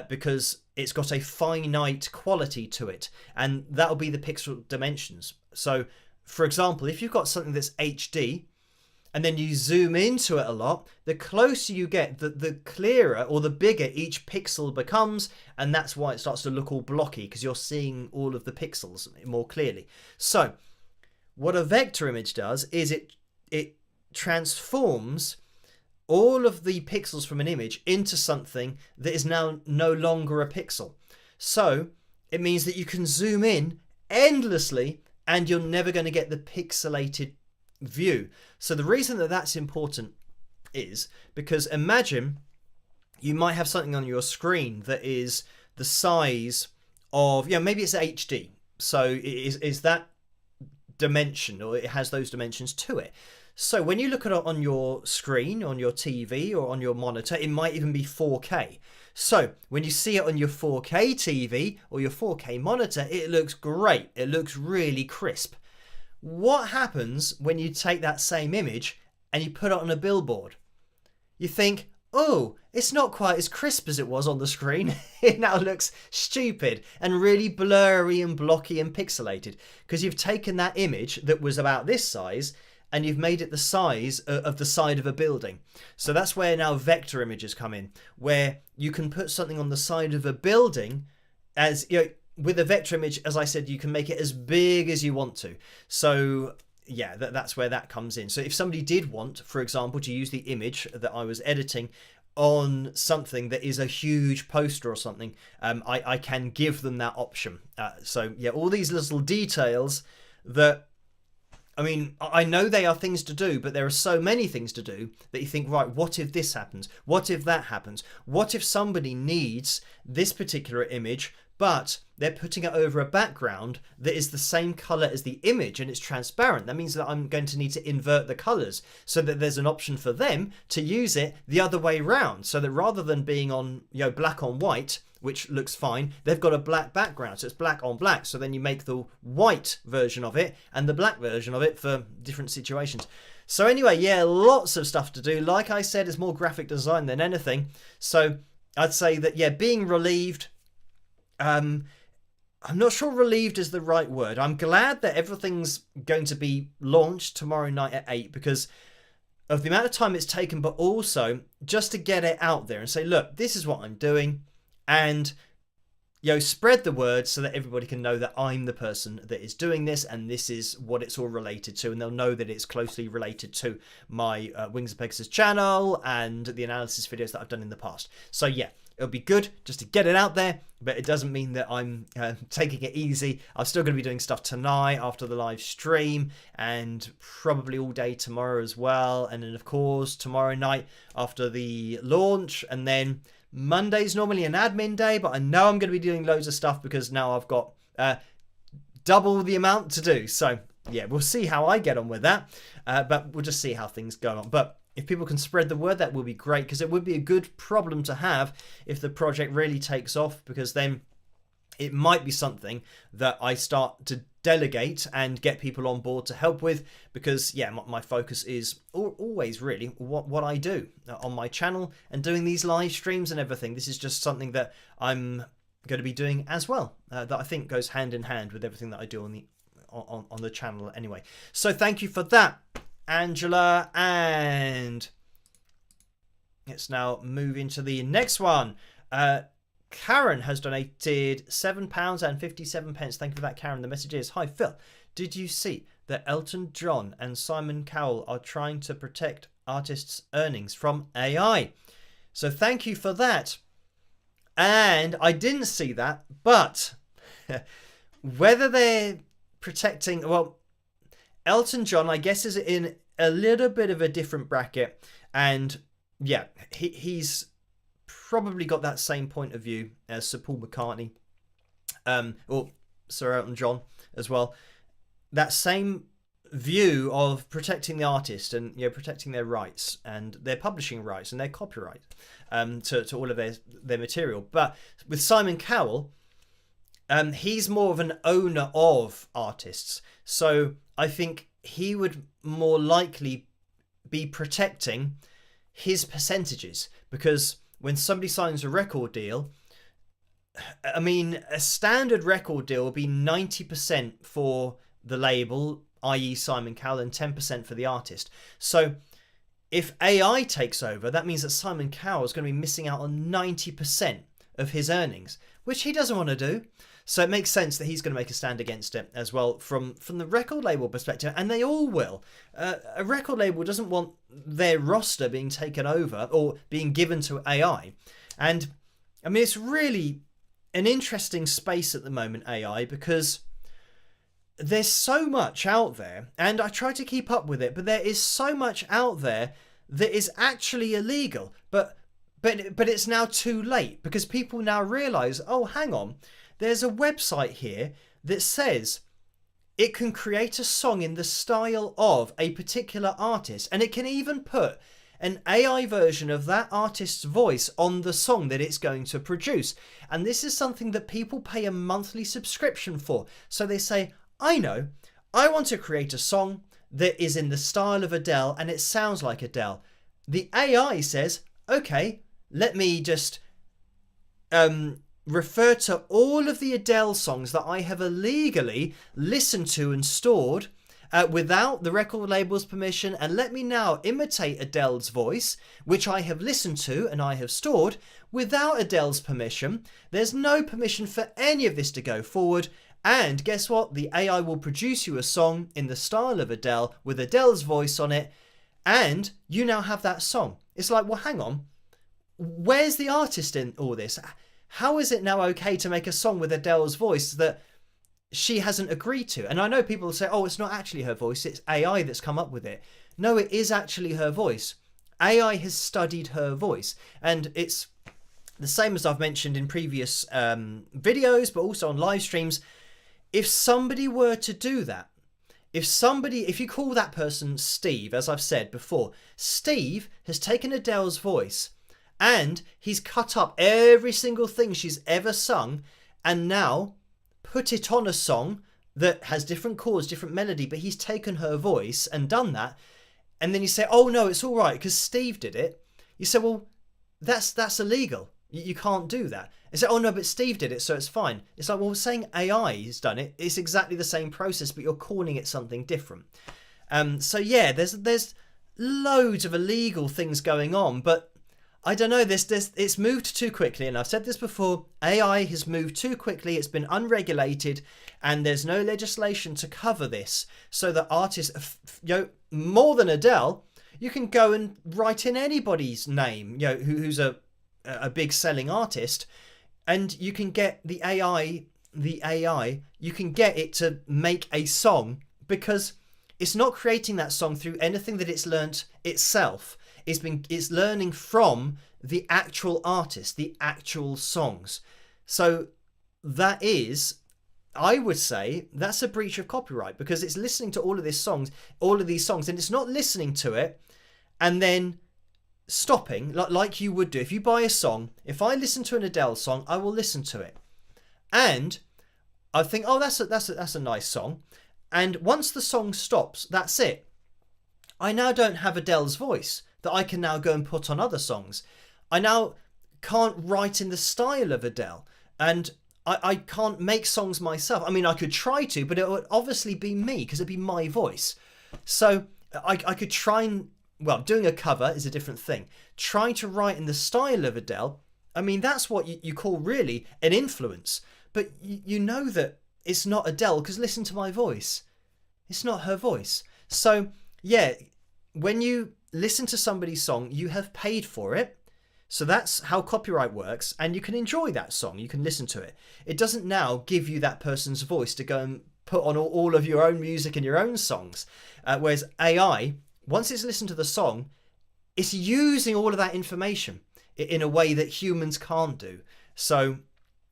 because it's got a finite quality to it, and that'll be the pixel dimensions. So for example, if you've got something that's HD and then you zoom into it a lot, the closer you get, the clearer or the bigger each pixel becomes, and that's why it starts to look all blocky, because you're seeing all of the pixels more clearly. So what a vector image does is it transforms all of the pixels from an image into something that is now no longer a pixel. So it means that you can zoom in endlessly and you're never going to get the pixelated view. So the reason that that's important is because imagine you might have something on your screen that is the size of, maybe it's HD. So it is that dimension, or it has those dimensions to it. So when you look at it on your screen, on your TV or on your monitor, it might even be 4K. So when you see it on your 4K TV or your 4K monitor, it looks great. It looks really crisp. What happens when you take that same image and you put it on a billboard? You think, oh, it's not quite as crisp as it was on the screen. It now looks stupid and really blurry and blocky and pixelated, because you've taken that image that was about this size and you've made it the size of the side of a building. So that's where now vector images come in, where you can put something on the side of a building as, with a vector image, as I said, you can make it as big as you want to. So yeah, that's where that comes in. So if somebody did want, for example, to use the image that I was editing on something that is a huge poster or something, I can give them that option. So yeah, all these little details that, I know they are things to do, but there are so many things to do that you think, right, what if this happens? What if that happens? What if somebody needs this particular image, but they're putting it over a background that is the same color as the image and it's transparent? That means that I'm going to need to invert the colors so that there's an option for them to use it the other way round, so that rather than being on, black on white, which looks fine, they've got a black background, so it's black on black. So then you make the white version of it and the black version of it for different situations. So anyway, yeah, lots of stuff to do. Like I said, it's more graphic design than anything. So I'd say that, yeah, being relieved, I'm not sure relieved is the right word. I'm glad that everything's going to be launched tomorrow night at 8 because of the amount of time it's taken, but also just to get it out there and say, look, this is what I'm doing. And spread the word so that everybody can know that I'm the person that is doing this and this is what it's all related to, and they'll know that it's closely related to my Wings of Pegasus channel and the analysis videos that I've done in the past. So yeah, it'll be good just to get it out there, but it doesn't mean that I'm taking it easy. I'm still going to be doing stuff tonight after the live stream, and probably all day tomorrow as well. And then, of course, tomorrow night after the launch. And then Monday's normally an admin day, but I know I'm going to be doing loads of stuff because now I've got double the amount to do. So, yeah, we'll see how I get on with that. But we'll just see how things go on. But if people can spread the word, that will be great, because it would be a good problem to have if the project really takes off, because then it might be something that I start to delegate and get people on board to help with, because yeah, my focus is always really what I do on my channel and doing these live streams and everything. This is just something that I'm going to be doing as well, that I think goes hand in hand with everything that I do on the channel anyway. So thank you for that, Angela, and let's now move into the next one. Karen has donated £7.57. Thank you for that, Karen. The message is, hi Phil, did you see that Elton John and Simon Cowell are trying to protect artists' earnings from AI? So thank you for that. And I didn't see that, but whether they're protecting, well, Elton John, I guess, is in a little bit of a different bracket, and yeah, he's probably got that same point of view as Sir Paul McCartney, or Sir Elton John as well. That same view of protecting the artist and, you know, protecting their rights and their publishing rights and their copyright to all of their material. But with Simon Cowell, he's more of an owner of artists, so I think he would more likely be protecting his percentages, because when somebody signs a record deal, I mean, a standard record deal will be 90% for the label, i.e. Simon Cowell, and 10% for the artist. So if AI takes over, that means that Simon Cowell is going to be missing out on 90% of his earnings, which he doesn't want to do. So it makes sense that he's going to make a stand against it as well from the record label perspective, and they all will. A record label doesn't want their roster being taken over or being given to AI. And I mean, it's really an interesting space at the moment, AI, because there's so much out there, and I try to keep up with it, but there is so much out there that is actually illegal. But it's now too late, because people now realize, oh, hang on, there's a website here that says it can create a song in the style of a particular artist, and it can even put an AI version of that artist's voice on the song that it's going to produce. And this is something that people pay a monthly subscription for. So they say, I know, I want to create a song that is in the style of Adele and it sounds like Adele. The AI says, okay, let me just refer to all of the Adele songs that I have illegally listened to and stored without the record label's permission, and let me now imitate Adele's voice, which I have listened to and I have stored without Adele's permission. There's no permission for any of this to go forward, and guess what? The AI will produce you a song in the style of Adele with Adele's voice on it, and you now have that song. It's like, well, hang on, where's the artist in all this? How is it now okay to make a song with Adele's voice that she hasn't agreed to? And I know people say, oh, it's not actually her voice, it's AI that's come up with it. No, it is actually her voice. AI has studied her voice. And it's the same as I've mentioned in previous videos, but also on live streams. If somebody were to do that, if you call that person Steve, as I've said before, Steve has taken Adele's voice and he's cut up every single thing she's ever sung and now put it on a song that has different chords, different melody, but he's taken her voice and done that. And then you say, oh no, it's all right because Steve did it. You say, well, that's illegal. You can't do that. And say, oh no, but Steve did it, so it's fine. It's like, well, saying AI has done it, it's exactly the same process, but you're calling it something different. So yeah, there's loads of illegal things going on, but I don't know, it's moved too quickly, and I've said this before, AI has moved too quickly, it's been unregulated, and there's no legislation to cover this, so that artists, more than Adele, you can go and write in anybody's name, who's a a big selling artist, and you can get the AI, you can get it to make a song because it's not creating that song through anything that it's learnt itself. It's learning from the actual artist, the actual songs. So that is, I would say, that's a breach of copyright because it's listening to all of these songs, and it's not listening to it and then stopping like you would do if you buy a song. If I listen to an Adele song, I will listen to it, and I think, oh, that's a nice song, and once the song stops, that's it. I now don't have Adele's voice that I can now go and put on other songs. I now can't write in the style of Adele, and I can't make songs myself. I mean, I could try to, but it would obviously be me because it'd be my voice. So I could try and, well, doing a cover is a different thing. Trying to write in the style of Adele, I mean, that's what you call really an influence. But you know that it's not Adele because listen to my voice. It's not her voice. So, yeah, when you listen to somebody's song, you have paid for it. So that's how copyright works, and you can enjoy that song. You can listen to it. It doesn't now give you that person's voice to go and put on all of your own music and your own songs. Whereas AI, once it's listened to the song, it's using all of that information in a way that humans can't do. So,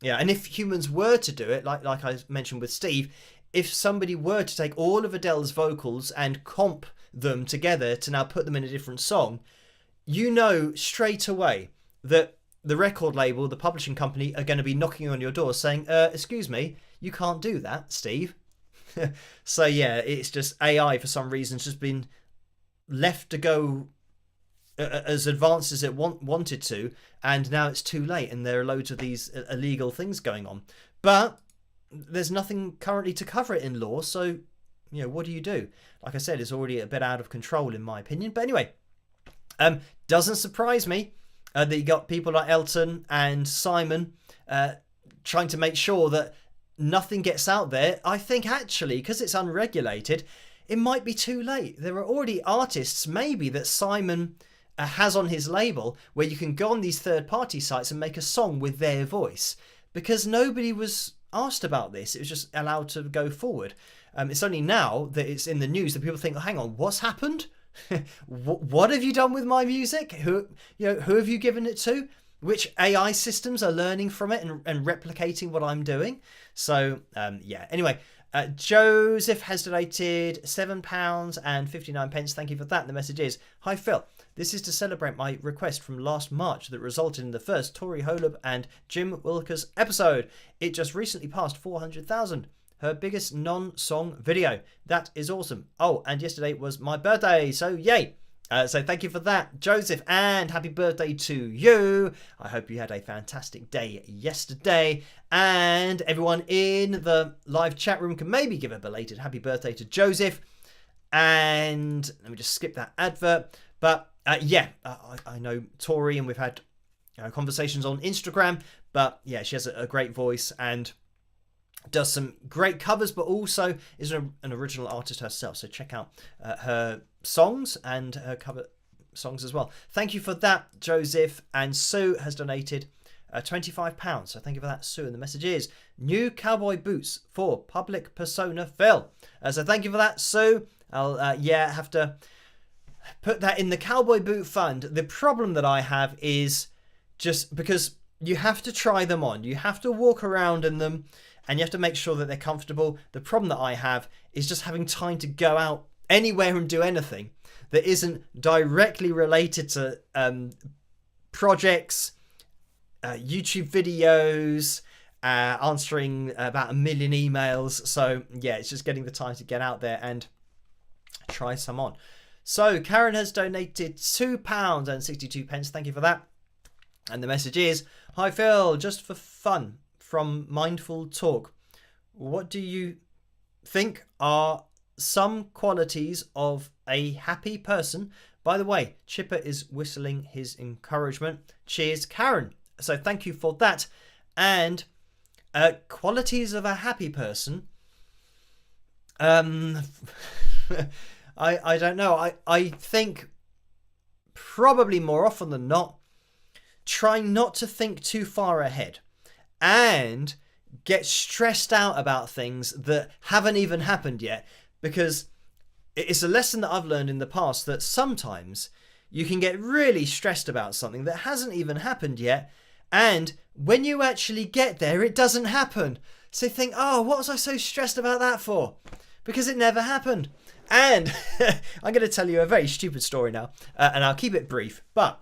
yeah, and if humans were to do it, like I mentioned with Steve, if somebody were to take all of Adele's vocals and comp them together to now put them in a different song, you know straight away that the record label, the publishing company, are going to be knocking on your door saying, excuse me, you can't do that, Steve. So yeah, it's just AI for some reason has just been left to go as advanced as it wanted to, and now it's too late and there are loads of these illegal things going on. But there's nothing currently to cover it in law, so what do you do? Like I said, it's already a bit out of control in my opinion. But anyway, doesn't surprise me that you got people like Elton and Simon trying to make sure that nothing gets out there. I think actually, because it's unregulated, it might be too late. There are already artists maybe that Simon has on his label where you can go on these third-party sites and make a song with their voice, because nobody was asked about this. It was just allowed to go forward. It's only now that it's in the news that people think, oh, hang on, what's happened? What have you done with my music? Who have you given it to? Which AI systems are learning from it and replicating what I'm doing? So yeah. Anyway, Joseph has donated £7.59. Thank you for that. And the message is, hi Phil. This is to celebrate my request from last March that resulted in the first Tori Holub and Jim Wilkers episode. It just recently passed 400,000. Her biggest non-song video. That is awesome. Oh, and yesterday was my birthday, so yay. So thank you for that, Joseph, and happy birthday to you. I hope you had a fantastic day yesterday. And everyone in the live chat room can maybe give a belated happy birthday to Joseph. And let me just skip that advert. But yeah, I know Tori, and we've had conversations on Instagram. But yeah, she has a great voice and does some great covers, but also is an original artist herself. So check out her songs and her cover songs as well. Thank you for that, Joseph. And Sue has donated £25. So thank you for that, Sue. And the message is, new cowboy boots for public persona Phil. So thank you for that, Sue. I'll have to put that in the cowboy boot fund. The problem that I have is just because you have to try them on. You have to walk around in them, and you have to make sure that they're comfortable. The problem that I have is just having time to go out anywhere and do anything that isn't directly related to projects, YouTube videos, answering about 1 million emails. So yeah, it's just getting the time to get out there and try some on. So Karen has donated £2.62. Thank you for that. And the message is, hi Phil, just for fun, from Mindful Talk, what do you think are some qualities of a happy person? By the way, Chipper is whistling his encouragement. Cheers, Karen. So thank you for that. And qualities of a happy person. I don't know. I think probably more often than not, trying not to think too far ahead and get stressed out about things that haven't even happened yet, because it's a lesson that I've learned in the past that sometimes you can get really stressed about something that hasn't even happened yet, and when you actually get there, it doesn't happen. So you think, oh, what was I so stressed about that for? Because it never happened. And I'm going to tell you a very stupid story now, and I'll keep it brief. But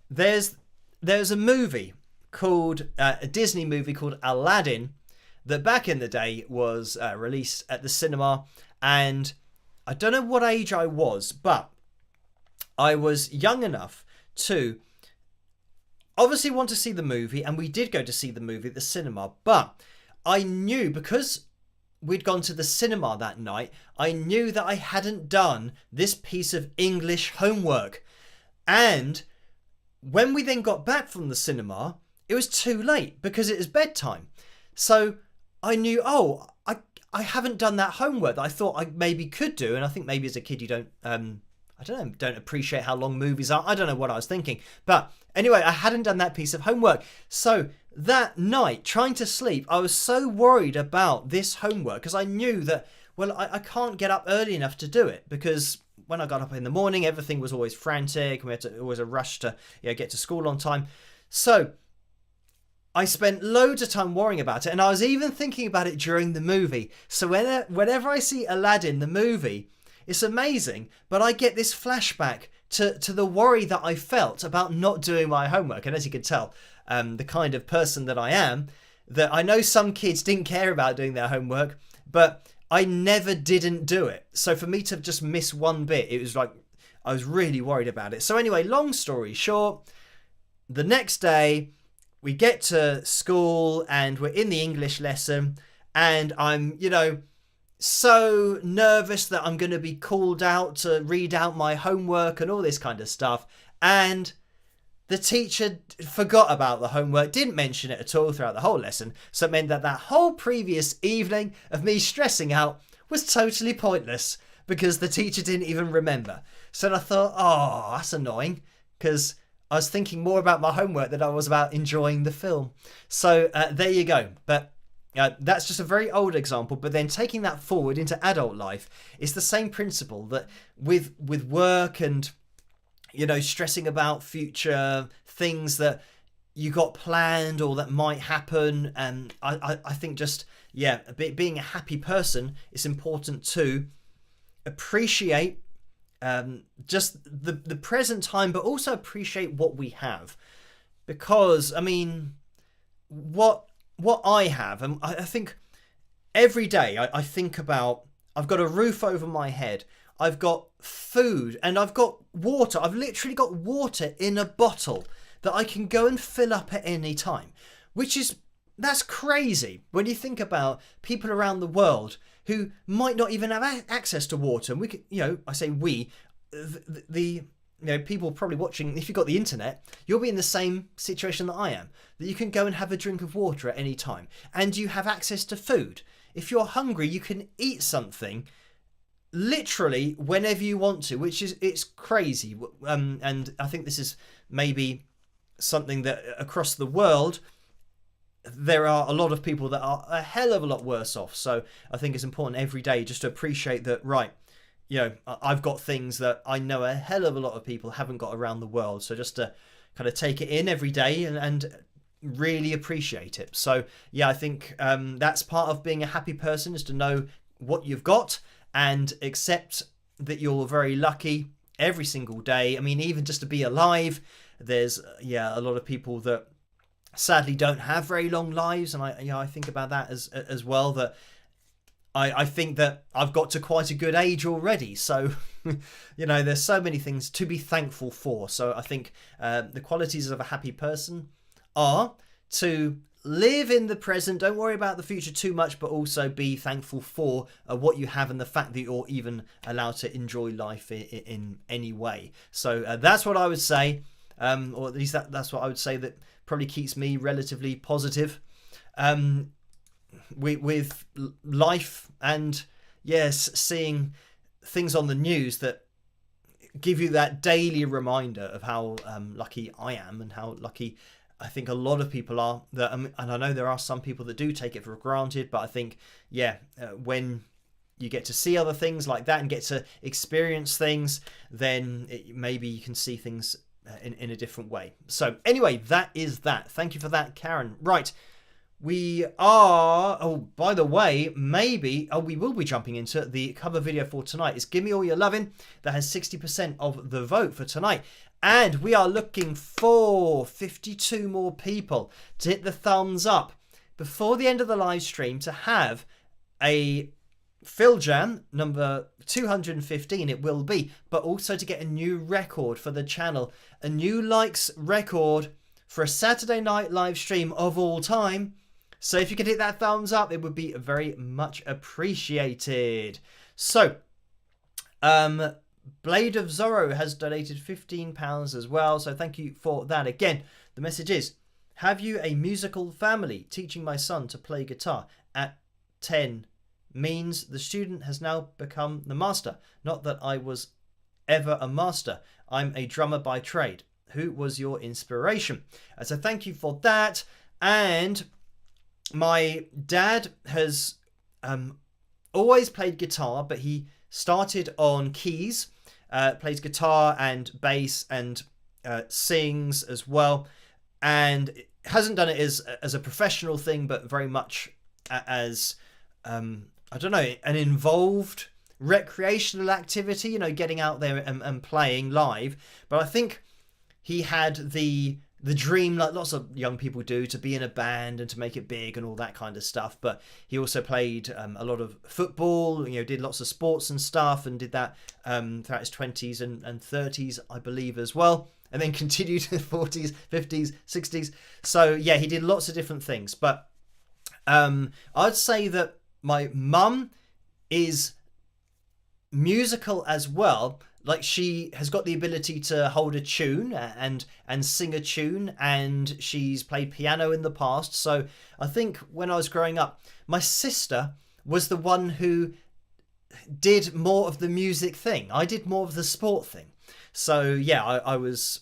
there's a movie called, a Disney movie called Aladdin, that back in the day was released at the cinema, and I don't know what age I was, but I was young enough to obviously want to see the movie, and we did go to see the movie at the cinema, but I knew, because we'd gone to the cinema that night, I knew that I hadn't done this piece of English homework. And when we then got back from the cinema, it was too late because it was bedtime. So I knew, oh, I haven't done that homework that I thought I maybe could do. And I think maybe as a kid you don't appreciate how long movies are. I don't know what I was thinking. But anyway, I hadn't done that piece of homework. So that night, trying to sleep, I was so worried about this homework because I knew that, well, I can't get up early enough to do it, because when I got up in the morning, everything was always frantic. We had to always a rush to get to school on time. So I spent loads of time worrying about it, and I was even thinking about it during the movie. So whenever I see Aladdin, the movie, it's amazing, but I get this flashback to the worry that I felt about not doing my homework. And as you can tell, the kind of person that I am, that I know some kids didn't care about doing their homework, but I never didn't do it. So for me to just miss one bit, it was like I was really worried about it. So anyway, long story short, the next day we get to school and we're in the English lesson, and I'm, so nervous that I'm going to be called out to read out my homework and all this kind of stuff. And the teacher forgot about the homework, didn't mention it at all throughout the whole lesson. So it meant that whole previous evening of me stressing out was totally pointless because the teacher didn't even remember. So I thought, oh, that's annoying, because I was thinking more about my homework than I was about enjoying the film. So there you go. But that's just a very old example. But then taking that forward into adult life, it's the same principle that with work and, stressing about future things that you got planned or that might happen. And I think just, being a happy person, it's important to appreciate just the present time, but also appreciate what we have. Because, I mean, what I have, and I think every day I think about, I've got a roof over my head, I've got food, and I've got water. I've literally got water in a bottle that I can go and fill up at any time, that's crazy when you think about people around the world who might not even have access to water. And we could, I say we, the people probably watching, if you've got the internet, you'll be in the same situation that I am, that you can go and have a drink of water at any time, and you have access to food. If you're hungry, you can eat something literally whenever you want to, it's crazy. And I think this is maybe something that across the world, there are a lot of people that are a hell of a lot worse off. So I think it's important every day just to appreciate that, right, I've got things that I know a hell of a lot of people haven't got around the world. So just to kind of take it in every day and really appreciate it. So I think that's part of being a happy person, is to know what you've got and accept that you're very lucky every single day. I mean, even just to be alive, there's a lot of people that sadly don't have very long lives, and I think about that as well, that I think that I've got to quite a good age already, so there's so many things to be thankful for. So I think the qualities of a happy person are to live in the present, don't worry about the future too much, but also be thankful for what you have and the fact that you're even allowed to enjoy life in any way. So that's what I would say, or at least that's what I would say that probably keeps me relatively positive with life. And yes, seeing things on the news that give you that daily reminder of how lucky I am and how lucky I think a lot of people are. That and I know there are some people that do take it for granted, but I think, when you get to see other things like that and get to experience things, then maybe you can see things in a different way. So anyway, that is that. Thank you for that, Karen. Right. We are, by the way, we will be jumping into the cover video for tonight. It's Give Me All Your Lovin'. That has 60% of the vote for tonight. And we are looking for 52 more people to hit the thumbs up before the end of the live stream to have a Phil Jam number 215, it will be, but also to get a new record for the channel, a new likes record for a Saturday night live stream of all time. So if you could hit that thumbs up, it would be very much appreciated. So, Blade of Zorro has donated £15 as well. So thank you for that. Again, the message is, have you a musical family? Teaching my son to play guitar at 10 means the student has now become the master. Not that I was ever a master. I'm a drummer by trade. Who was your inspiration? So thank you for that. And my dad has always played guitar, but he started on keys, plays guitar and bass and sings as well, and hasn't done it as a professional thing, but very much as I don't know, an involved recreational activity, getting out there and playing live. But I think he had the dream, like lots of young people do, to be in a band and to make it big and all that kind of stuff. But he also played a lot of football, did lots of sports and stuff, and did that throughout his 20s and 30s, I believe, as well. And then continued to the 40s, 50s, 60s. So yeah, he did lots of different things. But I'd say that my mum is musical as well. Like, she has got the ability to hold a tune and sing a tune, and she's played piano in the past. So I think when I was growing up, my sister was the one who did more of the music thing. I did more of the sport thing. So yeah, I was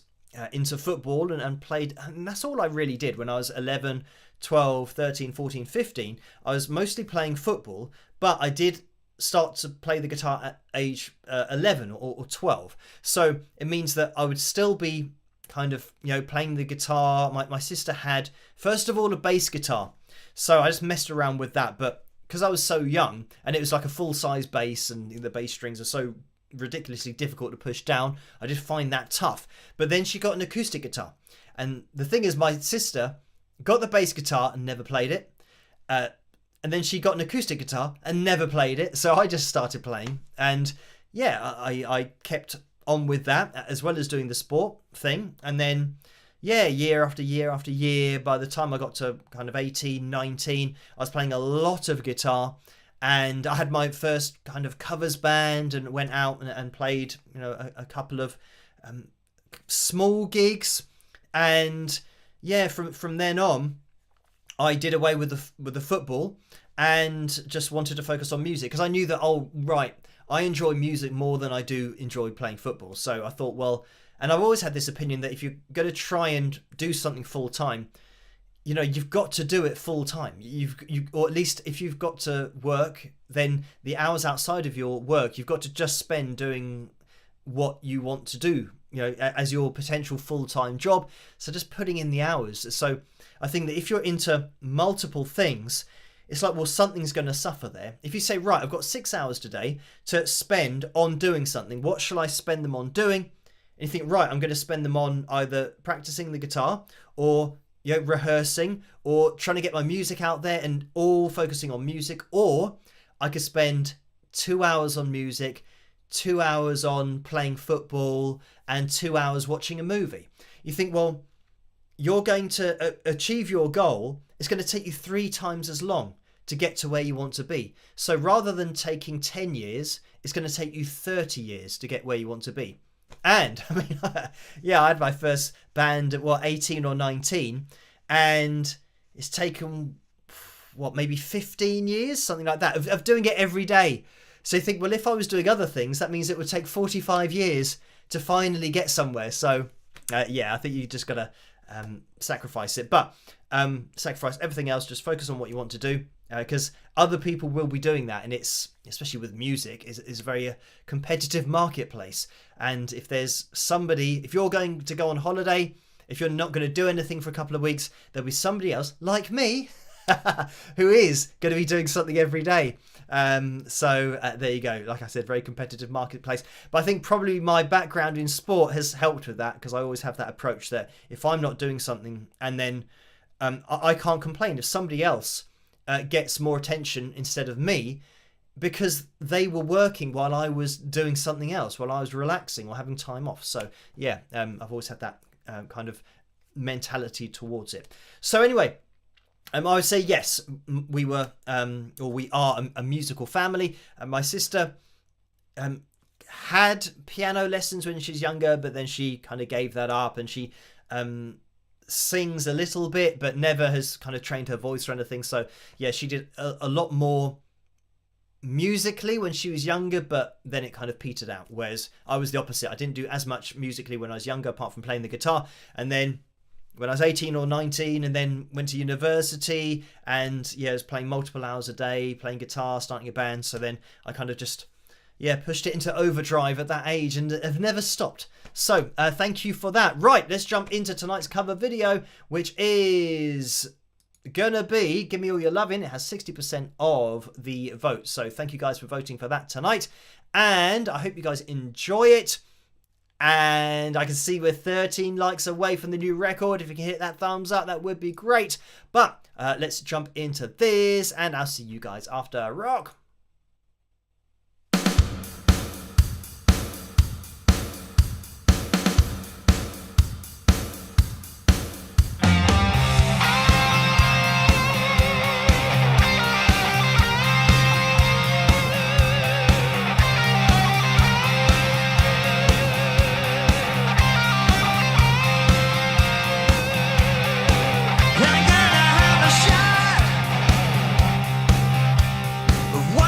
into football and played, and that's all I really did when I was 11, 12, 13, 14, 15. I was mostly playing football, but I did start to play the guitar at age 11 or 12. So it means that I would still be kind of, playing the guitar. My sister had, first of all, a bass guitar. So I just messed around with that. But because I was so young, and it was like a full-size bass, and the bass strings are so ridiculously difficult to push down, I did find that tough. But then she got an acoustic guitar. And the thing is, my sister got the bass guitar and never played it. And then she got an acoustic guitar and never played it. So I just started playing. And yeah, I kept on with that, as well as doing the sport thing. And then, yeah, year after year after year, by the time I got to kind of 18, 19, I was playing a lot of guitar. And I had my first kind of covers band and went out and played, a couple of small gigs. And yeah, from then on, I did away with the football and just wanted to focus on music, because I knew that, I enjoy music more than I do enjoy playing football. So I thought, well, and I've always had this opinion that if you're going to try and do something full time, you've got to do it full time. Or at least if you've got to work, then the hours outside of your work, you've got to just spend doing what you want to do, as your potential full-time job. So just putting in the hours. So I think that if you're into multiple things, it's like, well, something's going to suffer there. If you say, right, I've got 6 hours today to spend on doing something, what shall I spend them on doing? And you think, right, I'm going to spend them on either practicing the guitar or rehearsing or trying to get my music out there and all focusing on music. Or I could spend 2 hours on music, 2 hours on playing football, and 2 hours watching a movie. You think, well, you're going to achieve your goal. It's going to take you 3 times as long to get to where you want to be. So rather than taking 10 years, it's going to take you 30 years to get where you want to be. And I mean, yeah, I had my first band at 18 or 19, and it's taken maybe 15 years, something like that, of doing it every day. So you think, well, if I was doing other things, that means it would take 45 years to finally get somewhere. So yeah, I think you just gotta sacrifice it, but sacrifice everything else. Just focus on what you want to do, because other people will be doing that, and it's, especially with music, is a very competitive marketplace. And if there's somebody, if you're going to go on holiday, if you're not going to do anything for a couple of weeks, there'll be somebody else like me who is going to be doing something every day. So there you go. Like I said, very competitive marketplace. But I think probably my background in sport has helped with that, because I always have that approach that if I'm not doing something, and then I can't complain if somebody else gets more attention instead of me, because they were working while I was doing something else, while I was relaxing or having time off. So yeah, I've always had that kind of mentality towards it. So anyway, I would say yes, we were, or we are a musical family. My sister had piano lessons when she was younger, but then she kind of gave that up, and she sings a little bit, but never has kind of trained her voice or anything. So yeah, she did a lot more musically when she was younger, but then it kind of petered out. Whereas I was the opposite. I didn't do as much musically when I was younger, apart from playing the guitar. And then when I was 18 or 19, and then went to university, and yeah, I was playing multiple hours a day, playing guitar, starting a band. So then I kind of just, yeah, pushed it into overdrive at that age, and have never stopped. So thank you for that. Right, let's jump into tonight's cover video, which is gonna be Give Me All Your Lovin'. It has 60% of the vote. So thank you guys for voting for that tonight. And I hope you guys enjoy it. And I can see we're 13 likes away from the new record. If you can hit that thumbs up, that would be great. But let's jump into this, and I'll see you guys after. Rock! What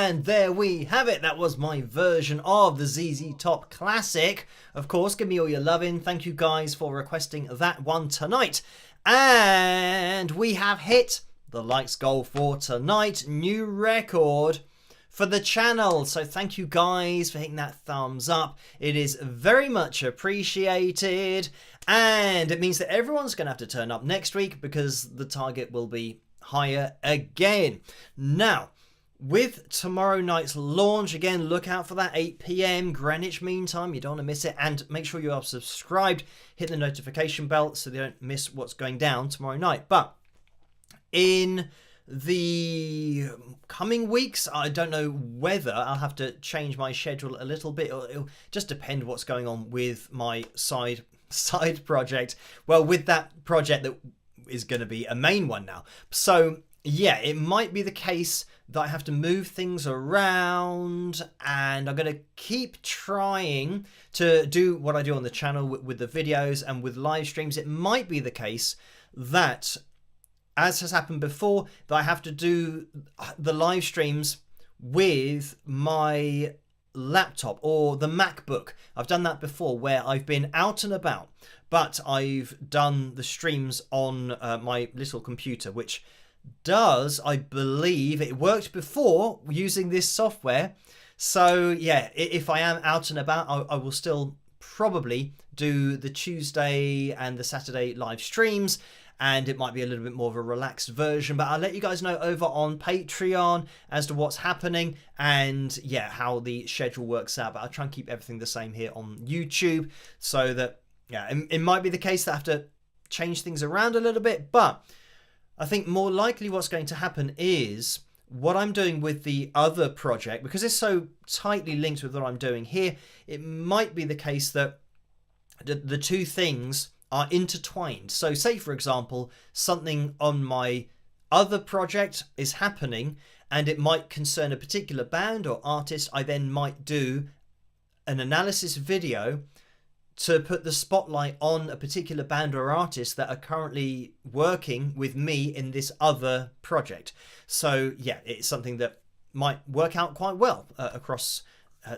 And there we have it. That was my version of the ZZ Top Classic. Of course, give me all your loving. Thank you guys for requesting that one tonight. And we have hit the likes goal for tonight. New record for the channel. So thank you guys for hitting that thumbs up. It is very much appreciated. And it means that everyone's going to have to turn up next week because the target will be higher again. Now, with tomorrow night's launch, again, look out for that 8 p.m. Greenwich Mean Time. You don't want to miss it. And make sure you are subscribed. Hit the notification bell so you don't miss what's going down tomorrow night. But in the coming weeks, I don't know whether I'll have to change my schedule a little bit. It'll just depend what's going on with my side project. Well, with that project that is going to be a main one now. So yeah, it might be the case that I have to move things around, and I'm going to keep trying to do what I do on the channel with the videos and with live streams. It might be the case that, as has happened before, that I have to do the live streams with my laptop or the MacBook. I've done that before where I've been out and about, but I've done the streams on my little computer, which does, I believe, it worked before using this software. So yeah, if I am out and about, I will still probably do the Tuesday and the Saturday live streams, and it might be a little bit more of a relaxed version, but I'll let you guys know over on Patreon as to what's happening and yeah, how the schedule works out. But I'll try and keep everything the same here on YouTube, so that yeah, it might be the case that I have to change things around a little bit, but I think more likely what's going to happen is what I'm doing with the other project, because it's so tightly linked with what I'm doing here, it might be the case that the two things are intertwined. So say, for example, something on my other project is happening and it might concern a particular band or artist. I then might do an analysis video to put the spotlight on a particular band or artist that are currently working with me in this other project. So yeah, it's something that might work out quite well across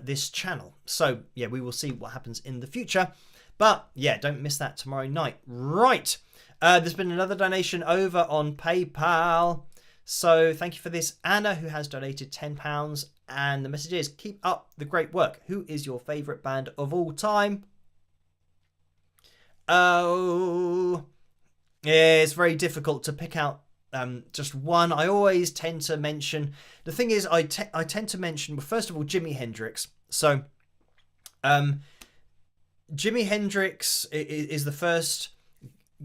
this channel. So yeah, we will see what happens in the future. But yeah, don't miss that tomorrow night. Right, there's been another donation over on PayPal. So thank you for this, Anna, who has donated £10. And the message is, keep up the great work. Who is your favourite band of all time? Oh, yeah, it's very difficult to pick out just one. I always tend to mention, the thing is, I tend to mention, well, first of all, Jimi Hendrix. So Jimi Hendrix is the first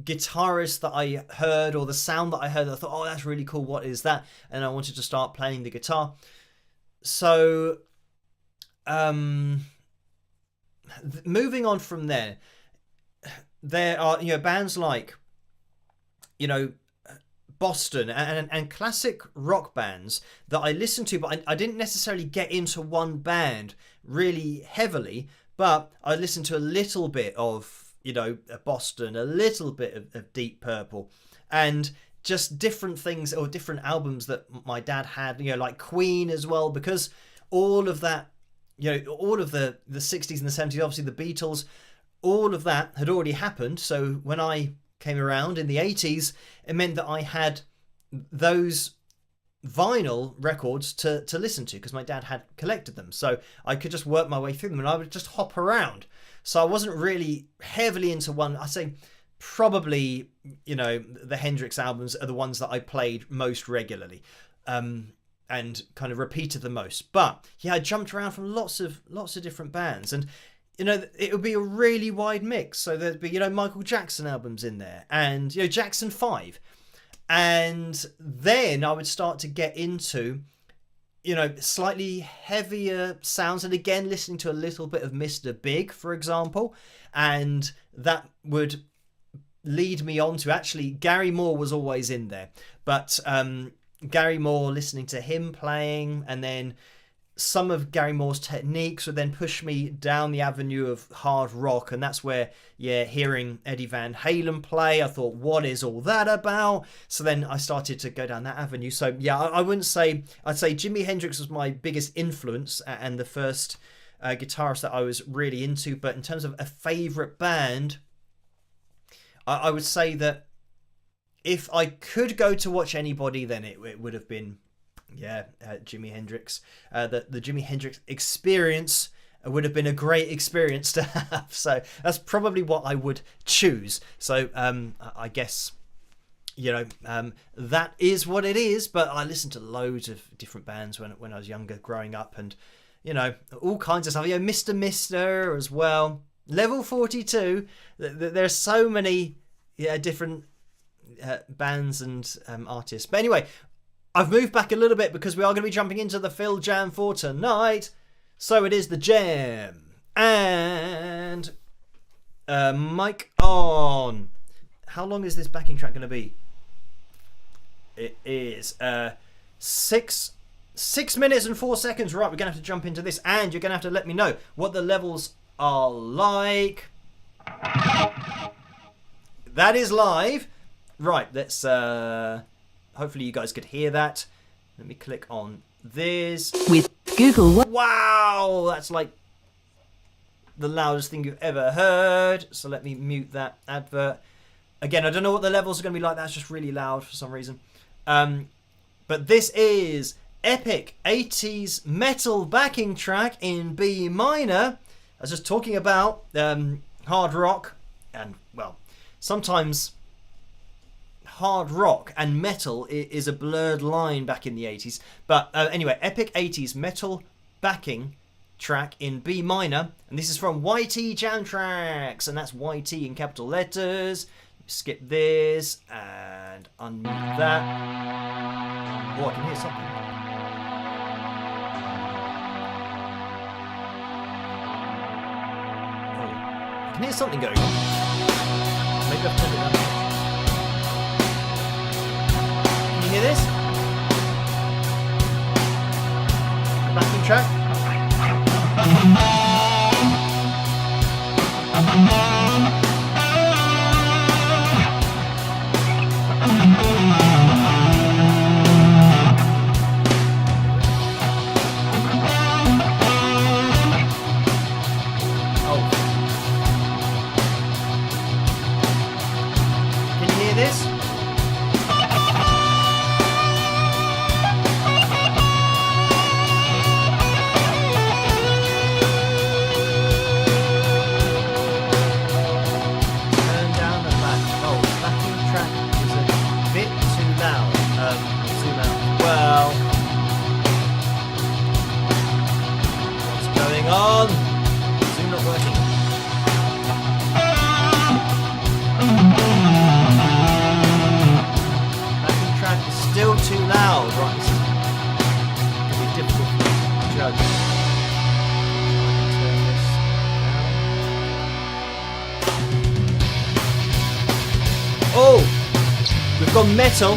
guitarist that I heard, or the sound that I heard, I thought, oh, that's really cool, what is that? And I wanted to start playing the guitar. So moving on from there, there are, bands like, Boston and classic rock bands that I listened to, but I didn't necessarily get into one band really heavily, but I listened to a little bit of, Boston, a little bit of Deep Purple, and just different things or different albums that my dad had, like Queen as well, because all of that, all of the 60s and the 70s, obviously the Beatles, all of that had already happened. So when I came around in the 80s, it meant that I had those vinyl records to listen to, because my dad had collected them. So I could just work my way through them and I would just hop around. So I wasn't really heavily into one. I say probably, the Hendrix albums are the ones that I played most regularly and kind of repeated the most. But yeah, I jumped around from lots of different bands, and it would be a really wide mix. So there'd be, Michael Jackson albums in there, and, Jackson 5. And then I would start to get into, slightly heavier sounds. And again, listening to a little bit of Mr. Big, for example. And that would lead me on to, actually, Gary Moore was always in there. But Gary Moore, listening to him playing, and then some of Gary Moore's techniques would then push me down the avenue of hard rock, and that's where, hearing Eddie Van Halen play, I thought, what is all that about? So then I started to go down that avenue. So yeah, I wouldn't say, I'd say Jimi Hendrix was my biggest influence and the first guitarist that I was really into. But in terms of a favourite band, I would say that if I could go to watch anybody, then it would have been Jimi Hendrix. The Jimi Hendrix experience would have been a great experience to have. So that's probably what I would choose. So I guess, that is what it is. But I listened to loads of different bands when I was younger, growing up, and all kinds of stuff. Mr. Mister as well. Level 42. There's so many different bands and artists. But anyway, I've moved back a little bit because we are going to be jumping into the Phil Jam for tonight. So it is the jam. And mic on. How long is this backing track going to be? It is 6 minutes and 4 seconds. Right, we're going to have to jump into this. And you're going to have to let me know what the levels are like. That is live. Right, let's... hopefully you guys could hear that. Let me click on this. With Google. Wow, that's like the loudest thing you've ever heard. So let me mute that advert. Again, I don't know what the levels are going to be like. That's just really loud for some reason. But this is epic 80s metal backing track in B minor. I was just talking about hard rock and, well, sometimes hard rock and metal is a blurred line back in the 80s. But anyway, epic 80s metal backing track in B minor. And this is from YT Jam Tracks. And that's YT in capital letters. Skip this and unmute that. Oh, I can hear something. Oh, I can hear something going on. Maybe I've turned it down. You hear this? The backing track. Oh. Can you hear this? On. Zoom not working. Backing track is still too loud. Right, this is going to be difficult to judge. Turn this down. Oh, we've got metal.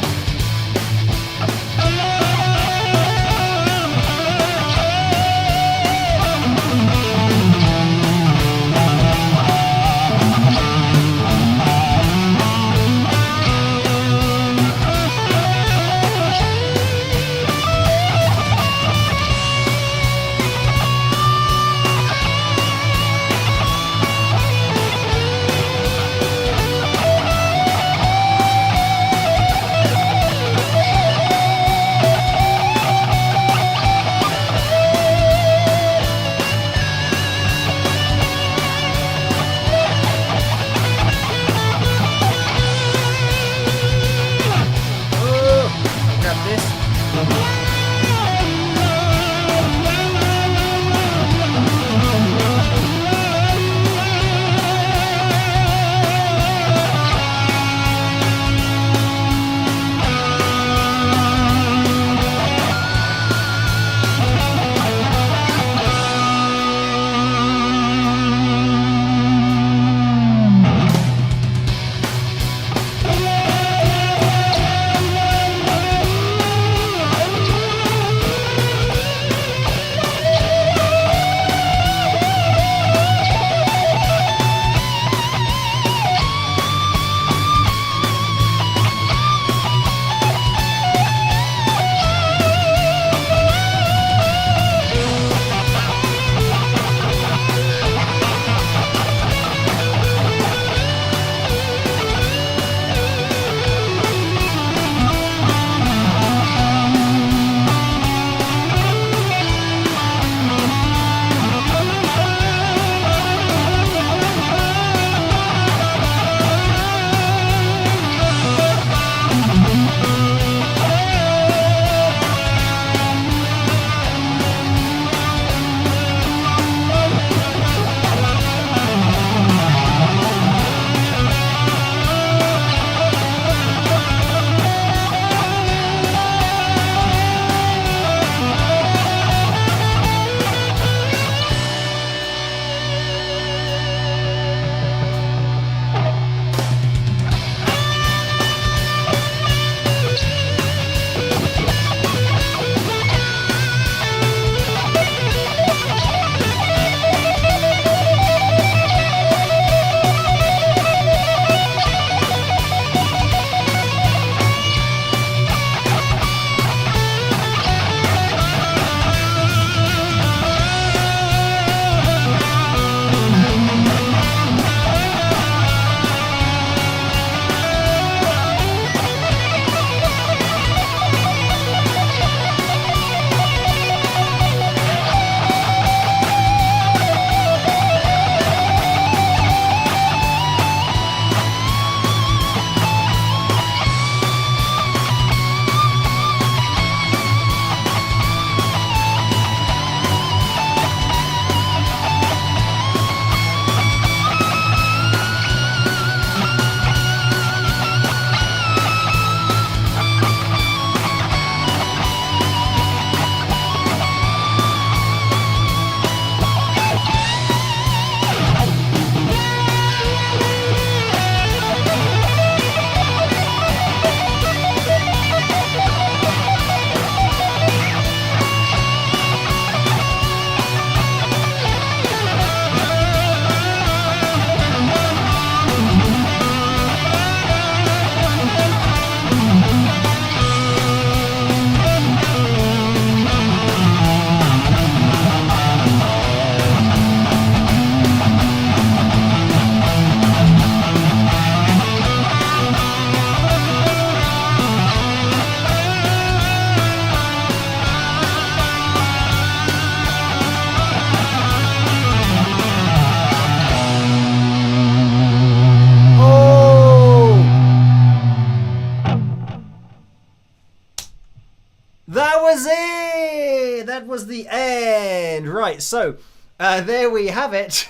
that was it. That was the end. Right, so there we have it.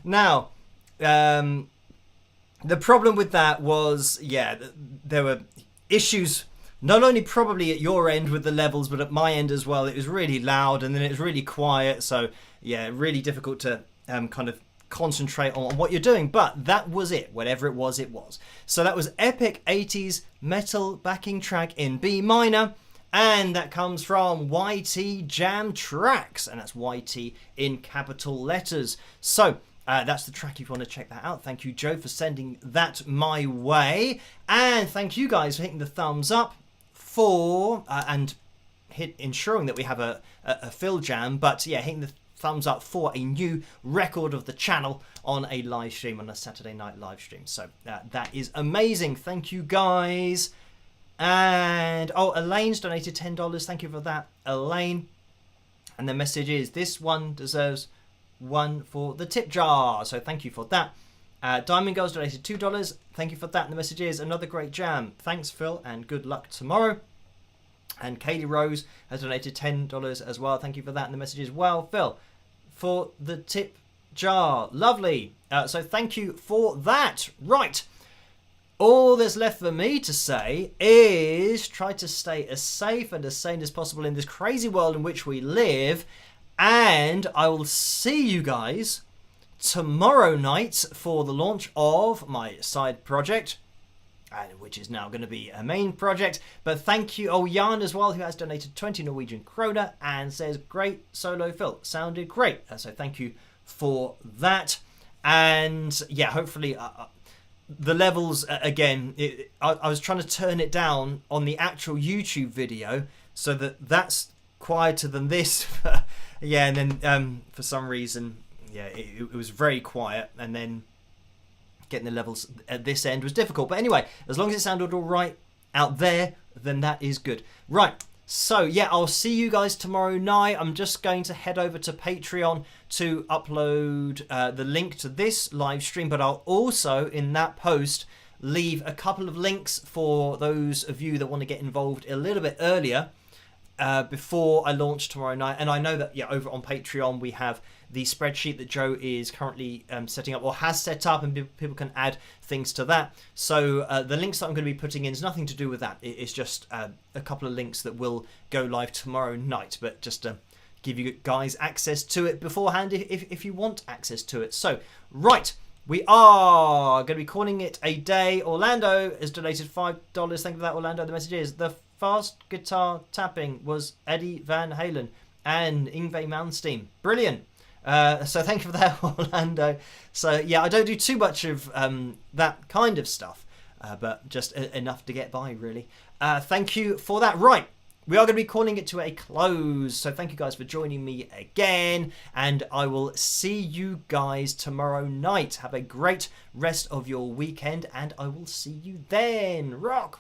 Now, the problem with that was, yeah, there were issues not only probably at your end with the levels, but at my end as well. It was really loud and then it was really quiet. So, yeah, really difficult to kind of concentrate on what you're doing. But that was it. Whatever it was, it was. So that was epic 80s metal backing track in B minor. And that comes from YT Jam Tracks. And that's YT in capital letters. So that's the track if you want to check that out. Thank you, Joe, for sending that my way. And thank you guys for hitting the thumbs up for and ensuring that we have a fill jam. But yeah, hitting the thumbs up for a new record of the channel on a live stream, on a Saturday night live stream. So that is amazing. Thank you guys. And oh, Elaine's donated $10. Thank you for that, Elaine. And the message is, this one deserves one for the tip jar. So thank you for that. Diamond Girls donated $2. Thank you for that. And the message is, another great jam. Thanks, Phil, and good luck tomorrow. And Kaylee Rose has donated $10 as well. Thank you for that. And the message is, well, Phil, for the tip jar. Lovely. So thank you for that. Right. All there's left for me to say is try to stay as safe and as sane as possible in this crazy world in which we live. And I will see you guys tomorrow night for the launch of my side project, which is now going to be a main project. But thank you, Jan as well, who has donated 20 Norwegian kroner and says, great solo Phil, sounded great. So thank you for that. And yeah, hopefully the levels, again, I was trying to turn it down on the actual YouTube video so that that's quieter than this. Yeah, and then for some reason, yeah, it was very quiet, and then getting the levels at this end was difficult. But anyway, as long as it sounded all right out there, then that is good. Right, so yeah, I'll see you guys tomorrow night. I'm just going to head over to Patreon to upload the link to this live stream, but I'll also, in that post, leave a couple of links for those of you that want to get involved a little bit earlier before I launch tomorrow night. And I know that, yeah, over on Patreon we have the spreadsheet that Joe is currently setting up, or has set up, and people can add things to that. So the links that I'm going to be putting in is nothing to do with that. It's just a couple of links that will go live tomorrow night, but just to give you guys access to it beforehand if you want access to it. So, right, we are going to be calling it a day. Orlando has donated $5. Thank you for that, Orlando. The message is, the fast guitar tapping was Eddie Van Halen and Yngwie Malmsteen. Brilliant. So thank you for that, Orlando. So yeah, I don't do too much of that kind of stuff, but just enough to get by, really. Thank you for that. Right, we are going to be calling it to a close. So thank you guys for joining me again, and I will see you guys tomorrow night. Have a great rest of your weekend, and I will see you then. Rock!